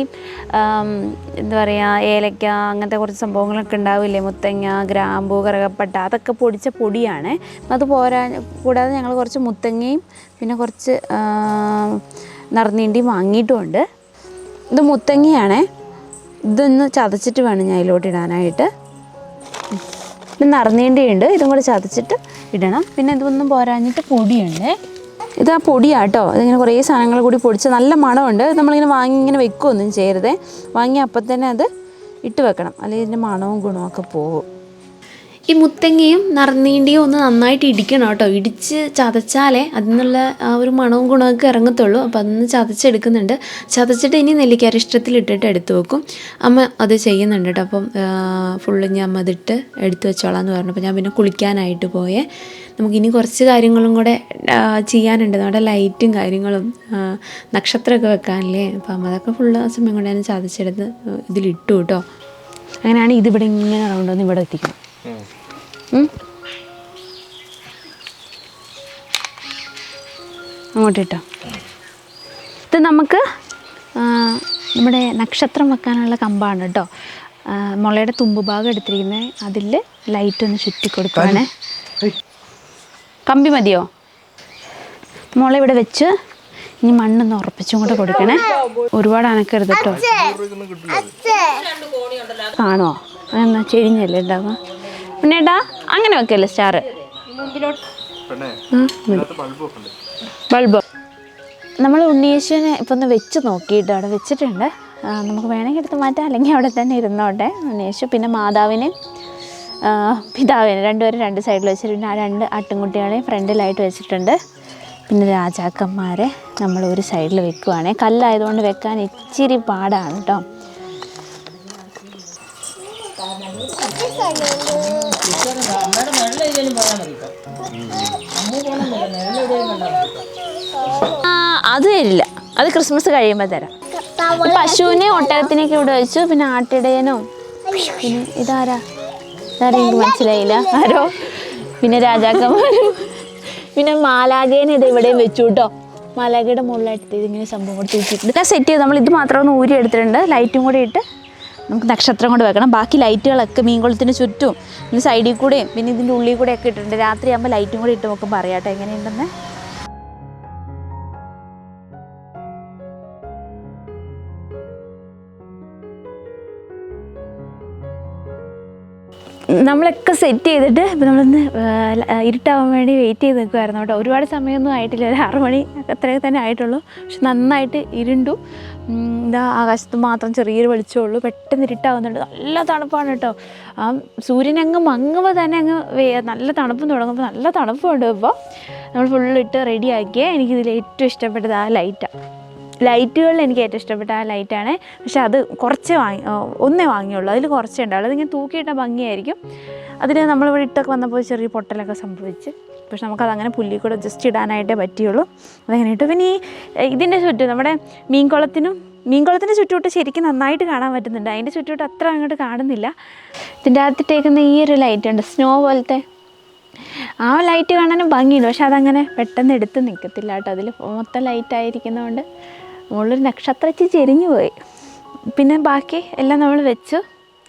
എന്താ പറയുക, ഏലക്ക അങ്ങനത്തെ കുറച്ച് സംഭവങ്ങളൊക്കെ ഉണ്ടാവില്ലേ, മുത്തങ്ങ, ഗ്രാമ്പൂ, കറുകപ്പട്ട, അതൊക്കെ പൊടിച്ച പൊടിയാണ്. അത് കൂടാതെ ഞങ്ങൾ കുറച്ച് മുത്തങ്ങയും പിന്നെ കുറച്ച് നറുനീണ്ടിയും വാങ്ങിയിട്ടുമുണ്ട്. ഇത് മുത്തങ്ങയാണ്. ഇതൊന്ന് ചതച്ചിട്ട് വേണം ഞാൻ ഇതിലോട്ട് ഇടാനായിട്ട്. ഇത് നറുനീണ്ടിയുണ്ട്, ഇതും കൂടെ ചതച്ചിട്ട് ഇടണം. പിന്നെ ഇതൊന്നും പോരാഞ്ഞിട്ട് പൊടിയുണ്ട്. ഇത് ആ പൊടിയാട്ടോ. ഇതിങ്ങനെ കുറേ സാധനങ്ങൾ കൂടി പൊടിച്ച് നല്ല മണമുണ്ട്. നമ്മളിങ്ങനെ വാങ്ങി ഇങ്ങനെ വെക്കുകയൊന്നും ചെയ്യരുതേ. വാങ്ങി അപ്പം തന്നെ അത് ഇട്ട് വെക്കണം, അല്ലെങ്കിൽ ഇതിൻ്റെ മണവും ഗുണവും ഒക്കെ പോകും. ഈ മുത്തങ്ങയും നറുനീണ്ടിയും ഒന്ന് നന്നായിട്ട് ഇടിക്കണം കേട്ടോ. ഇടിച്ച് ചതച്ചാലേ അതിൽ നിന്നുള്ള ആ ഒരു മണവും ഗുണമൊക്കെ ഇറങ്ങത്തുള്ളൂ. അപ്പോൾ അതൊന്ന് ചതച്ചെടുക്കുന്നുണ്ട്. ചതച്ചിട്ട് ഇനി നെല്ലിക്കരിഷ്ടത്തിലിട്ടിട്ട് എടുത്തു വെക്കും. അമ്മ അത് ചെയ്യുന്നുണ്ട് കേട്ടോ. അപ്പം ഫുള്ള് ഞാൻ അതിട്ട് എടുത്തു വെച്ചോളാം എന്ന് പറഞ്ഞപ്പോൾ ഞാൻ പിന്നെ കുളിക്കാനായിട്ട് പോയേ. നമുക്കിനി കുറച്ച് കാര്യങ്ങളും കൂടെ ചെയ്യാനുണ്ട്. നമ്മുടെ ലൈറ്റും കാര്യങ്ങളും നക്ഷത്രമൊക്കെ വെക്കാനില്ലേ. അപ്പം അമ്മ അതൊക്കെ ഫുള്ള് സമയം കൊണ്ട് ഞാൻ ചതച്ചെടുത്ത് ഇതിലിട്ടു കേട്ടോ. അങ്ങനെയാണ് ഇതിവിടെ ഇങ്ങനെ റൗണ്ട് വന്ന് ഇവിടെ എത്തിക്കണം. അങ്ങോട്ടിട്ടോ. ഇത് നമുക്ക് നമ്മുടെ നക്ഷത്രം വെക്കാനുള്ള കമ്പാണ് കേട്ടോ. മുളയുടെ തുമ്പ് ഭാഗം എടുത്തിരിക്കുന്നത്. അതിൽ ലൈറ്റൊന്ന് ചുറ്റി കൊടുക്കുവാണേ. കമ്പി മതിയോ? മുള ഇവിടെ വെച്ച് ഇനി മണ്ണൊന്ന് ഉറപ്പിച്ചും കൂടെ കൊടുക്കണേ. ഒരുപാട് അനക്കരുത് കേട്ടോ. കാണുമോ? എന്നാ ചെരിഞ്ഞല്ലേ ഉണ്ടാവുക. പിന്നേട്ടാ അങ്ങനെ വെക്കല്ലേ സ്റ്റാറ്, ബൾബ്. നമ്മൾ ഉണ്ണിയേശുവിനെ ഇപ്പം ഒന്ന് വെച്ച് നോക്കിയിട്ട് അവിടെ വെച്ചിട്ടുണ്ട്. നമുക്ക് വേണമെങ്കിൽ എടുത്ത് മാറ്റാം, അല്ലെങ്കിൽ അവിടെ തന്നെ ഇരുന്നോട്ടെ ഉണ്ണിയേശു. പിന്നെ മാതാവിനെ പിതാവിനെ രണ്ടുപേരും 2 സൈഡിൽ വെച്ചിട്ട് പിന്നെ ആ 2 ആട്ടിൻകുട്ടികളെയും ഫ്രണ്ടിലായിട്ട് വെച്ചിട്ടുണ്ട്. പിന്നെ രാജാക്കന്മാരെ നമ്മൾ ഒരു സൈഡിൽ വെക്കുവാണേ. കല്ലായതുകൊണ്ട് വെക്കാൻ ഇച്ചിരി പാടാണ് കേട്ടോ. അത് തരില്ല, അത് ക്രിസ്മസ് കഴിയുമ്പോൾ തരാം. പശുവിനെയും ഒട്ടകത്തിനെയൊക്കെ ഇവിടെ വെച്ചു. പിന്നെ ആട്ടിടയനും, പിന്നെ ഇതാരാ എനിക്ക് മനസ്സിലായില്ല ആരോ. പിന്നെ രാജാക്കന്മാരും, പിന്നെ മാലാഖേനെ ഇത് ഇവിടെയും വെച്ചു കേട്ടോ. മാലാഖയുടെ മുകളിലായിട്ട് ഇതിങ്ങനെ സംഭവം കൂടെ തൂക്കിയിട്ടുണ്ട്. ഇതൊക്കെ സെറ്റ് ചെയ്ത് നമ്മൾ ഇത് മാത്രം ഒന്ന് ഊരി എടുത്തിട്ടുണ്ട്. ലൈറ്റും കൂടെ ഇട്ട് നമുക്ക് നക്ഷത്രം കൊണ്ട് വെക്കണം. ബാക്കി ലൈറ്റുകളൊക്കെ മീൻകുളത്തിന് ചുറ്റും പിന്നെ സൈഡിൽ കൂടെയും പിന്നെ ഇതിൻ്റെ ഉള്ളിൽ കൂടെയൊക്കെ ഇട്ടിട്ടുണ്ട്. രാത്രിയാകുമ്പോൾ ലൈറ്റും കൂടെ ഇട്ട് നോക്കുമ്പോൾ അറിയാട്ടോ എങ്ങനെയുണ്ടെന്ന്. നമ്മളൊക്കെ സെറ്റ് ചെയ്തിട്ട് ഇപ്പം നമ്മളൊന്ന് ഇരുട്ടാവാൻ വേണ്ടി വെയിറ്റ് ചെയ്ത് നിൽക്കുമായിരുന്നു കേട്ടോ. ഒരുപാട് സമയമൊന്നും ആയിട്ടില്ല, ഒരു 6 മണി അത്രയൊക്കെ തന്നെ ആയിട്ടുള്ളൂ. പക്ഷെ നന്നായിട്ട് ഇരുണ്ടു. എന്താ ആകാശത്ത് മാത്രം ചെറിയൊരു വെളിച്ചമുള്ളൂ. പെട്ടെന്ന് ഇരുട്ടാവുന്നുണ്ട്. നല്ല തണുപ്പാണ് കേട്ടോ. സൂര്യനങ്ങ് മങ്ങുമ്പോൾ തന്നെ അങ്ങ് നല്ല തണുപ്പും തുടങ്ങുമ്പോൾ നല്ല തണുപ്പുണ്ട്. ഇപ്പോൾ നമ്മൾ ഫുള്ളിട്ട് റെഡിയാക്കിയേ. എനിക്കിതിൽ ഏറ്റവും ഇഷ്ടപ്പെട്ടത് ആ ലൈറ്റാണ്. ലൈറ്റുകളിൽ എനിക്ക് ഏറ്റവും ഇഷ്ടപ്പെട്ട ആ ലൈറ്റാണ്. പക്ഷെ അത് ഒന്നേ വാങ്ങിയുള്ളൂ. അതിൽ കുറച്ചേ ഉണ്ടാവുള്ളൂ. അതിങ്ങനെ തൂക്കിയിട്ട ഭംഗിയായിരിക്കും. അതിന് നമ്മളിവിടെ ഇട്ടൊക്കെ വന്നപ്പോൾ ചെറിയ പൊട്ടലൊക്കെ സംഭവിച്ച്. പക്ഷെ നമുക്കതങ്ങനെ പുല്ലിൽ കൂടെ ജസ്റ്റ് ഇടാനായിട്ടേ പറ്റിയുള്ളൂ. അതങ്ങനെ ഇട്ടു. പിന്നെ ഇതിൻ്റെ ചുറ്റും നമ്മുടെ മീൻകുളത്തിൻ്റെ ചുറ്റോട്ട് ശരിക്കും നന്നായിട്ട് കാണാൻ പറ്റുന്നുണ്ട്. അതിൻ്റെ ചുറ്റോട്ട് അത്ര അങ്ങോട്ട് കാണുന്നില്ല. ഇതിൻ്റെ അകത്തിട്ടേക്കുന്ന ഈ ഒരു ലൈറ്റുണ്ട്, സ്നോ പോലത്തെ. ആ ലൈറ്റ് കാണാനും ഭംഗിയുണ്ട്. പക്ഷെ അതങ്ങനെ പെട്ടെന്ന് എടുത്ത് നിൽക്കത്തില്ല കേട്ടോ. അതിൽ മൊത്തം ലൈറ്റായിരിക്കുന്നതുകൊണ്ട് മുകളിലൊരു നക്ഷത്രച്ച് ചെരിഞ്ഞു പോയി. പിന്നെ ബാക്കി എല്ലാം നമ്മൾ വെച്ചു.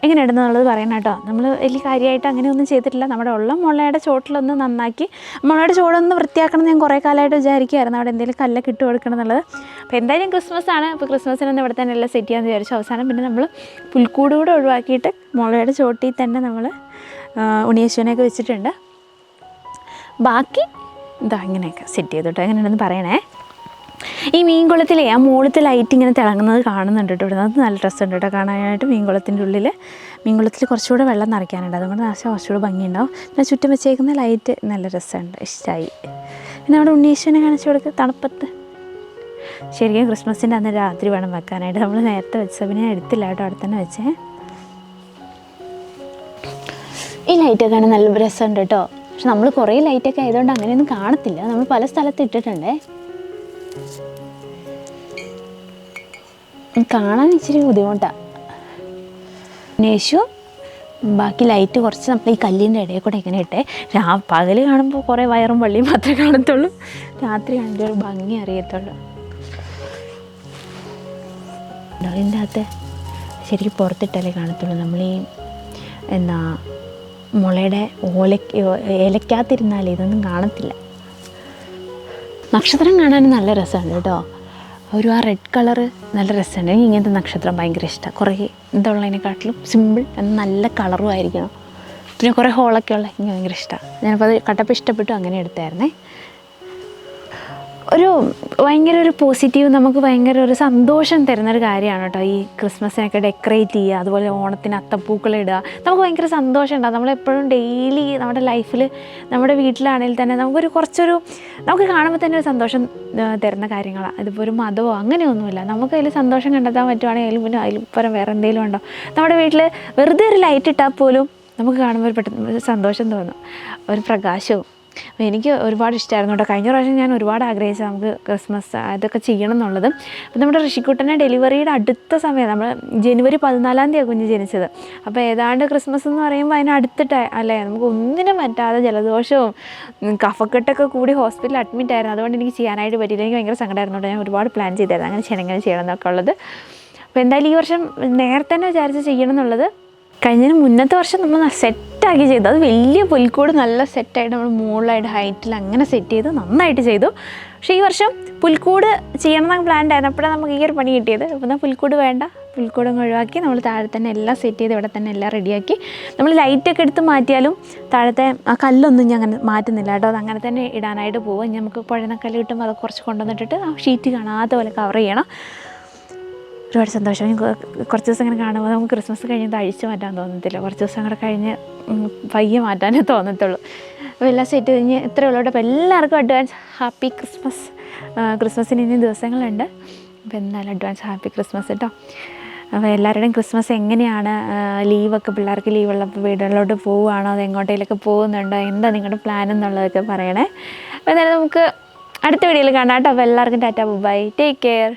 എങ്ങനെയുണ്ടെന്നുള്ളത് പറയണം കേട്ടോ. നമ്മൾ വലിയ കാര്യമായിട്ട് അങ്ങനെയൊന്നും ചെയ്തിട്ടില്ല. നമ്മുടെ ഉള്ള മുളയുടെ ചോട്ടിലൊന്ന് നന്നാക്കി, മുളയുടെ ചോടൊന്ന് വൃത്തിയാക്കണം ഞാൻ കുറേ കാലമായിട്ട് വിചാരിക്കുമായിരുന്നു, അവിടെ എന്തെങ്കിലും കല്ലൊക്കെ ഇട്ട് കൊടുക്കണം എന്നുള്ളത്. അപ്പോൾ എന്തായാലും ക്രിസ്മസ് ആണ്, അപ്പോൾ ക്രിസ്മസിനൊന്ന് ഇവിടെ തന്നെ എല്ലാം സെറ്റ് ചെയ്യാമെന്ന് വിചാരിച്ചു. അവസാനം പിന്നെ നമ്മൾ പുൽക്കൂട് കൂടെ ഒഴിവാക്കിയിട്ട് മുളയുടെ ചോട്ടിൽ തന്നെ നമ്മൾ ഉണ്ണിയേശുവിനെയൊക്കെ വെച്ചിട്ടുണ്ട്. ബാക്കി ഇതാ ഇങ്ങനെയൊക്കെ സെറ്റ് ചെയ്തു കേട്ടോ. എങ്ങനെയുണ്ടെന്ന് പറയണേ. ഈ മീൻകുളത്തിലെ ആ മുകളിലത്തെ ലൈറ്റ് ഇങ്ങനെ തിളങ്ങുന്നത് കാണുന്നുണ്ട് കേട്ടോ. ഇവിടെ അത് നല്ല രസമുണ്ട് കേട്ടോ കാണാനായിട്ട്. മീൻകുളത്തിൽ കുറച്ചുകൂടെ വെള്ളം നിറയ്ക്കാനുണ്ട്, അതുകൊണ്ട് കുറച്ചുകൂടെ ഭംഗിയുണ്ടാവും. പിന്നെ ചുറ്റും വെച്ചേക്കുന്ന ലൈറ്റ് നല്ല രസമുണ്ട്, ഇഷ്ടമായി. പിന്നെ അവിടെ ഉണ്ണീശ്വരനെ കാണിച്ചു കൊടുക്കുക തണുപ്പത്ത്. ശരിക്കും ക്രിസ്മസിൻ്റെ അന്ന് രാത്രി വേണം വെക്കാനായിട്ട്. നമ്മൾ നേരത്തെ വെച്ചത് പിന്നെ ഞാൻ എടുത്തില്ല കേട്ടോ, അവിടെ തന്നെ വെച്ചേ. ഈ ലൈറ്റൊക്കെ ആണ് നല്ല രസമുണ്ട് കേട്ടോ. പക്ഷെ നമ്മൾ കുറേ ലൈറ്റൊക്കെ ആയതുകൊണ്ട് അങ്ങനെയൊന്നും കാണത്തില്ല, നമ്മൾ പല സ്ഥലത്ത് ഇട്ടിട്ടുണ്ടേ. കാണാൻ ഇച്ചിരി ബുദ്ധിമുട്ടാണ്. യേശു ബാക്കി ലൈറ്റ് കുറച്ച് നമ്മൾ ഈ കല്ലിൻ്റെ ഇടയിൽ കൂടെ ഇങ്ങനെ ഇട്ടേ. പകൽ കാണുമ്പോൾ കുറേ വയറും പള്ളിയും മാത്രമേ കാണത്തുള്ളൂ, രാത്രി കാണുമ്പോൾ ഒരു ഭംഗി അറിയത്തുള്ളൂ. ഇതിൻ്റെ അകത്ത് ശരിക്കും പുറത്തിട്ടല്ലേ കാണത്തുള്ളൂ. നമ്മൾ ഈ മുളയുടെ ഇലക്കകത്തിരുന്നാലേ ഇതൊന്നും കാണത്തില്ല. നക്ഷത്രം കാണാൻ നല്ല രസമുണ്ട് കേട്ടോ. ആ റെഡ് കളറ് നല്ല രസമുണ്ട്. എനിക്ക് ഇങ്ങനത്തെ നക്ഷത്രം ഭയങ്കര ഇഷ്ടമാണ്. കുറേ ഇതുള്ളതിനെക്കാട്ടിലും സിമ്പിൾ നല്ല കളറും ആയിരിക്കണം, പിന്നെ കുറേ ഹോളൊക്കെ ഉള്ള എനിക്ക് ഭയങ്കര ഇഷ്ടമാണ്. ഞാനിപ്പോൾ അത് കണ്ടപ്പോൾ ഇഷ്ടപ്പെട്ടു, അങ്ങനെ എടുത്തായിരുന്നേ. ഭയങ്കര ഒരു പോസിറ്റീവ്, നമുക്ക് ഭയങ്കര ഒരു സന്തോഷം തരുന്നൊരു കാര്യമാണ് കേട്ടോ ഈ ക്രിസ്മസിനൊക്കെ ഡെക്കറേറ്റ് ചെയ്യുക, അതുപോലെ ഓണത്തിന് അത്തപ്പൂക്കളിടുക. നമുക്ക് ഭയങ്കര സന്തോഷം ഉണ്ടാകും. നമ്മളെപ്പോഴും ഡെയിലി നമ്മുടെ ലൈഫിൽ, നമ്മുടെ വീട്ടിലാണെങ്കിൽ തന്നെ നമുക്ക് കാണുമ്പോൾ തന്നെ ഒരു സന്തോഷം തരുന്ന കാര്യങ്ങളാണ്. ഇതിപ്പോൾ ഒരു മതമോ അങ്ങനെയൊന്നുമില്ല, നമുക്ക് അതിൽ സന്തോഷം കണ്ടെത്താൻ പറ്റുവാണെങ്കിൽ പിന്നെ അതിൽപ്പുറം വേറെ എന്തെങ്കിലും ഉണ്ടോ? നമ്മുടെ വീട്ടിൽ വെറുതെ ഒരു ലൈറ്റ് ഇട്ടാൽ പോലും നമുക്ക് കാണുമ്പോൾ പെട്ടെന്ന് സന്തോഷം തോന്നും, ഒരു പ്രകാശവും. അപ്പോൾ എനിക്ക് ഒരുപാട് ഇഷ്ടമായിരുന്നു കേട്ടോ. കഴിഞ്ഞ പ്രാവശ്യം ഞാൻ ഒരുപാട് ആഗ്രഹിച്ചു നമുക്ക് ക്രിസ്മസ് അതൊക്കെ ചെയ്യണം എന്നുള്ളത്. അപ്പോൾ നമ്മുടെ ഋഷിക്കുട്ടനെ ഡെലിവറിയുടെ അടുത്ത സമയം, നമ്മൾ ജനുവരി 14 കുഞ്ഞ് ജനിച്ചത്. അപ്പോൾ ഏതാണ്ട് ക്രിസ്മസ് എന്ന് പറയുമ്പോൾ അതിന് അടുത്തിട്ട് അല്ലേ, നമുക്ക് ഒന്നിനും പറ്റാതെ ജലദോഷവും കഫക്കെട്ടൊക്കെ കൂടി ഹോസ്പിറ്റലിൽ അഡ്മിറ്റ് ആയിരുന്നു. അതുകൊണ്ട് എനിക്ക് ചെയ്യാനായിട്ട് പറ്റിയില്ല. എനിക്ക് ഭയങ്കര സങ്കടമായിരുന്നു കേട്ടോ. ഞാൻ ഒരുപാട് പ്ലാൻ ചെയ്തായിരുന്നു അങ്ങനെ ചെയ്യണം എന്നൊക്കെ ഉള്ളത്. അപ്പോൾ എന്തായാലും ഈ വർഷം നേരത്തെ തന്നെ വിചാരിച്ച് ചെയ്യണം എന്നുള്ളത്. കഴിഞ്ഞതിന് മുന്നത്തെ വർഷം നമ്മൾ സെറ്റാക്കി ചെയ്തു, അത് വലിയ പുൽക്കൂട് നല്ല സെറ്റായിട്ട് നമ്മൾ മുകളിലായിട്ട് ഹൈറ്റിൽ അങ്ങനെ സെറ്റ് ചെയ്ത് നന്നായിട്ട് ചെയ്തു. പക്ഷേ ഈ വർഷം പുൽക്കൂട് ചെയ്യണം എന്നൊക്കെ പ്ലാൻ ആയിരുന്നപ്പോഴാണ് നമുക്ക് ഈ ഒരു പണി കിട്ടിയത്. അപ്പോൾ എന്നാൽ പുൽക്കൂട് വേണ്ട, പുൽക്കൂടങ്ങ് ഒഴിവാക്കി നമ്മൾ താഴെ തന്നെ എല്ലാം സെറ്റ് ചെയ്ത് ഇവിടെ തന്നെ എല്ലാം റെഡിയാക്കി. നമ്മൾ ലൈറ്റൊക്കെ എടുത്ത് മാറ്റിയാലും താഴത്തെ ആ കല്ലൊന്നും ഞാൻ അങ്ങനെ മാറ്റുന്നില്ല കേട്ടോ, അത് അങ്ങനെ തന്നെ ഇടാനായിട്ട് പോകും. ഇനി നമുക്ക് പുഴന്ന കല്ല് കിട്ടുമ്പോൾ അത് കുറച്ച് കൊണ്ടുവന്നിട്ടിട്ട് ആ ഷീറ്റ് കാണാത്ത പോലെ കവർ ചെയ്യണം. ഒരുപാട് സന്തോഷം. കുറച്ച് ദിവസം ഇങ്ങനെ കാണുമ്പോൾ നമുക്ക് ക്രിസ്മസ് കഴിഞ്ഞത് അഴിച്ചു മാറ്റാൻ തോന്നത്തില്ല, കുറച്ച് ദിവസം കൂടെ കഴിഞ്ഞ് പയ്യെ മാറ്റാനേ തോന്നത്തുള്ളൂ. അപ്പോൾ എല്ലാം സെറ്റ് കഴിഞ്ഞ് ഇത്രയേ ഉള്ളൂ കേട്ടോ. അപ്പോൾ എല്ലാവർക്കും അഡ്വാൻസ് ഹാപ്പി ക്രിസ്മസ്. ക്രിസ്മസിന് ഇനി ദിവസങ്ങളുണ്ട്. അപ്പോൾ എന്തായാലും അഡ്വാൻസ് ഹാപ്പി ക്രിസ്മസ് കേട്ടോ. അപ്പോൾ എല്ലാവരുടെയും ക്രിസ്മസ് എങ്ങനെയാണ്? ലീവൊക്കെ പിള്ളേർക്ക് ലീവുള്ളപ്പോൾ വീടുകളിലോട്ട് പോവുകയാണോ, അത് എങ്ങോട്ടേലൊക്കെ പോകുന്നുണ്ടോ, എന്താ നിങ്ങളുടെ പ്ലാൻ എന്നുള്ളതൊക്കെ പറയണേ. അപ്പോൾ എന്തായാലും നമുക്ക് അടുത്ത വീഡിയോയിൽ കാണാം കേട്ടോ. അപ്പോൾ എല്ലാവർക്കും ടാറ്റാ ബൈ, ടേക്ക് കെയർ.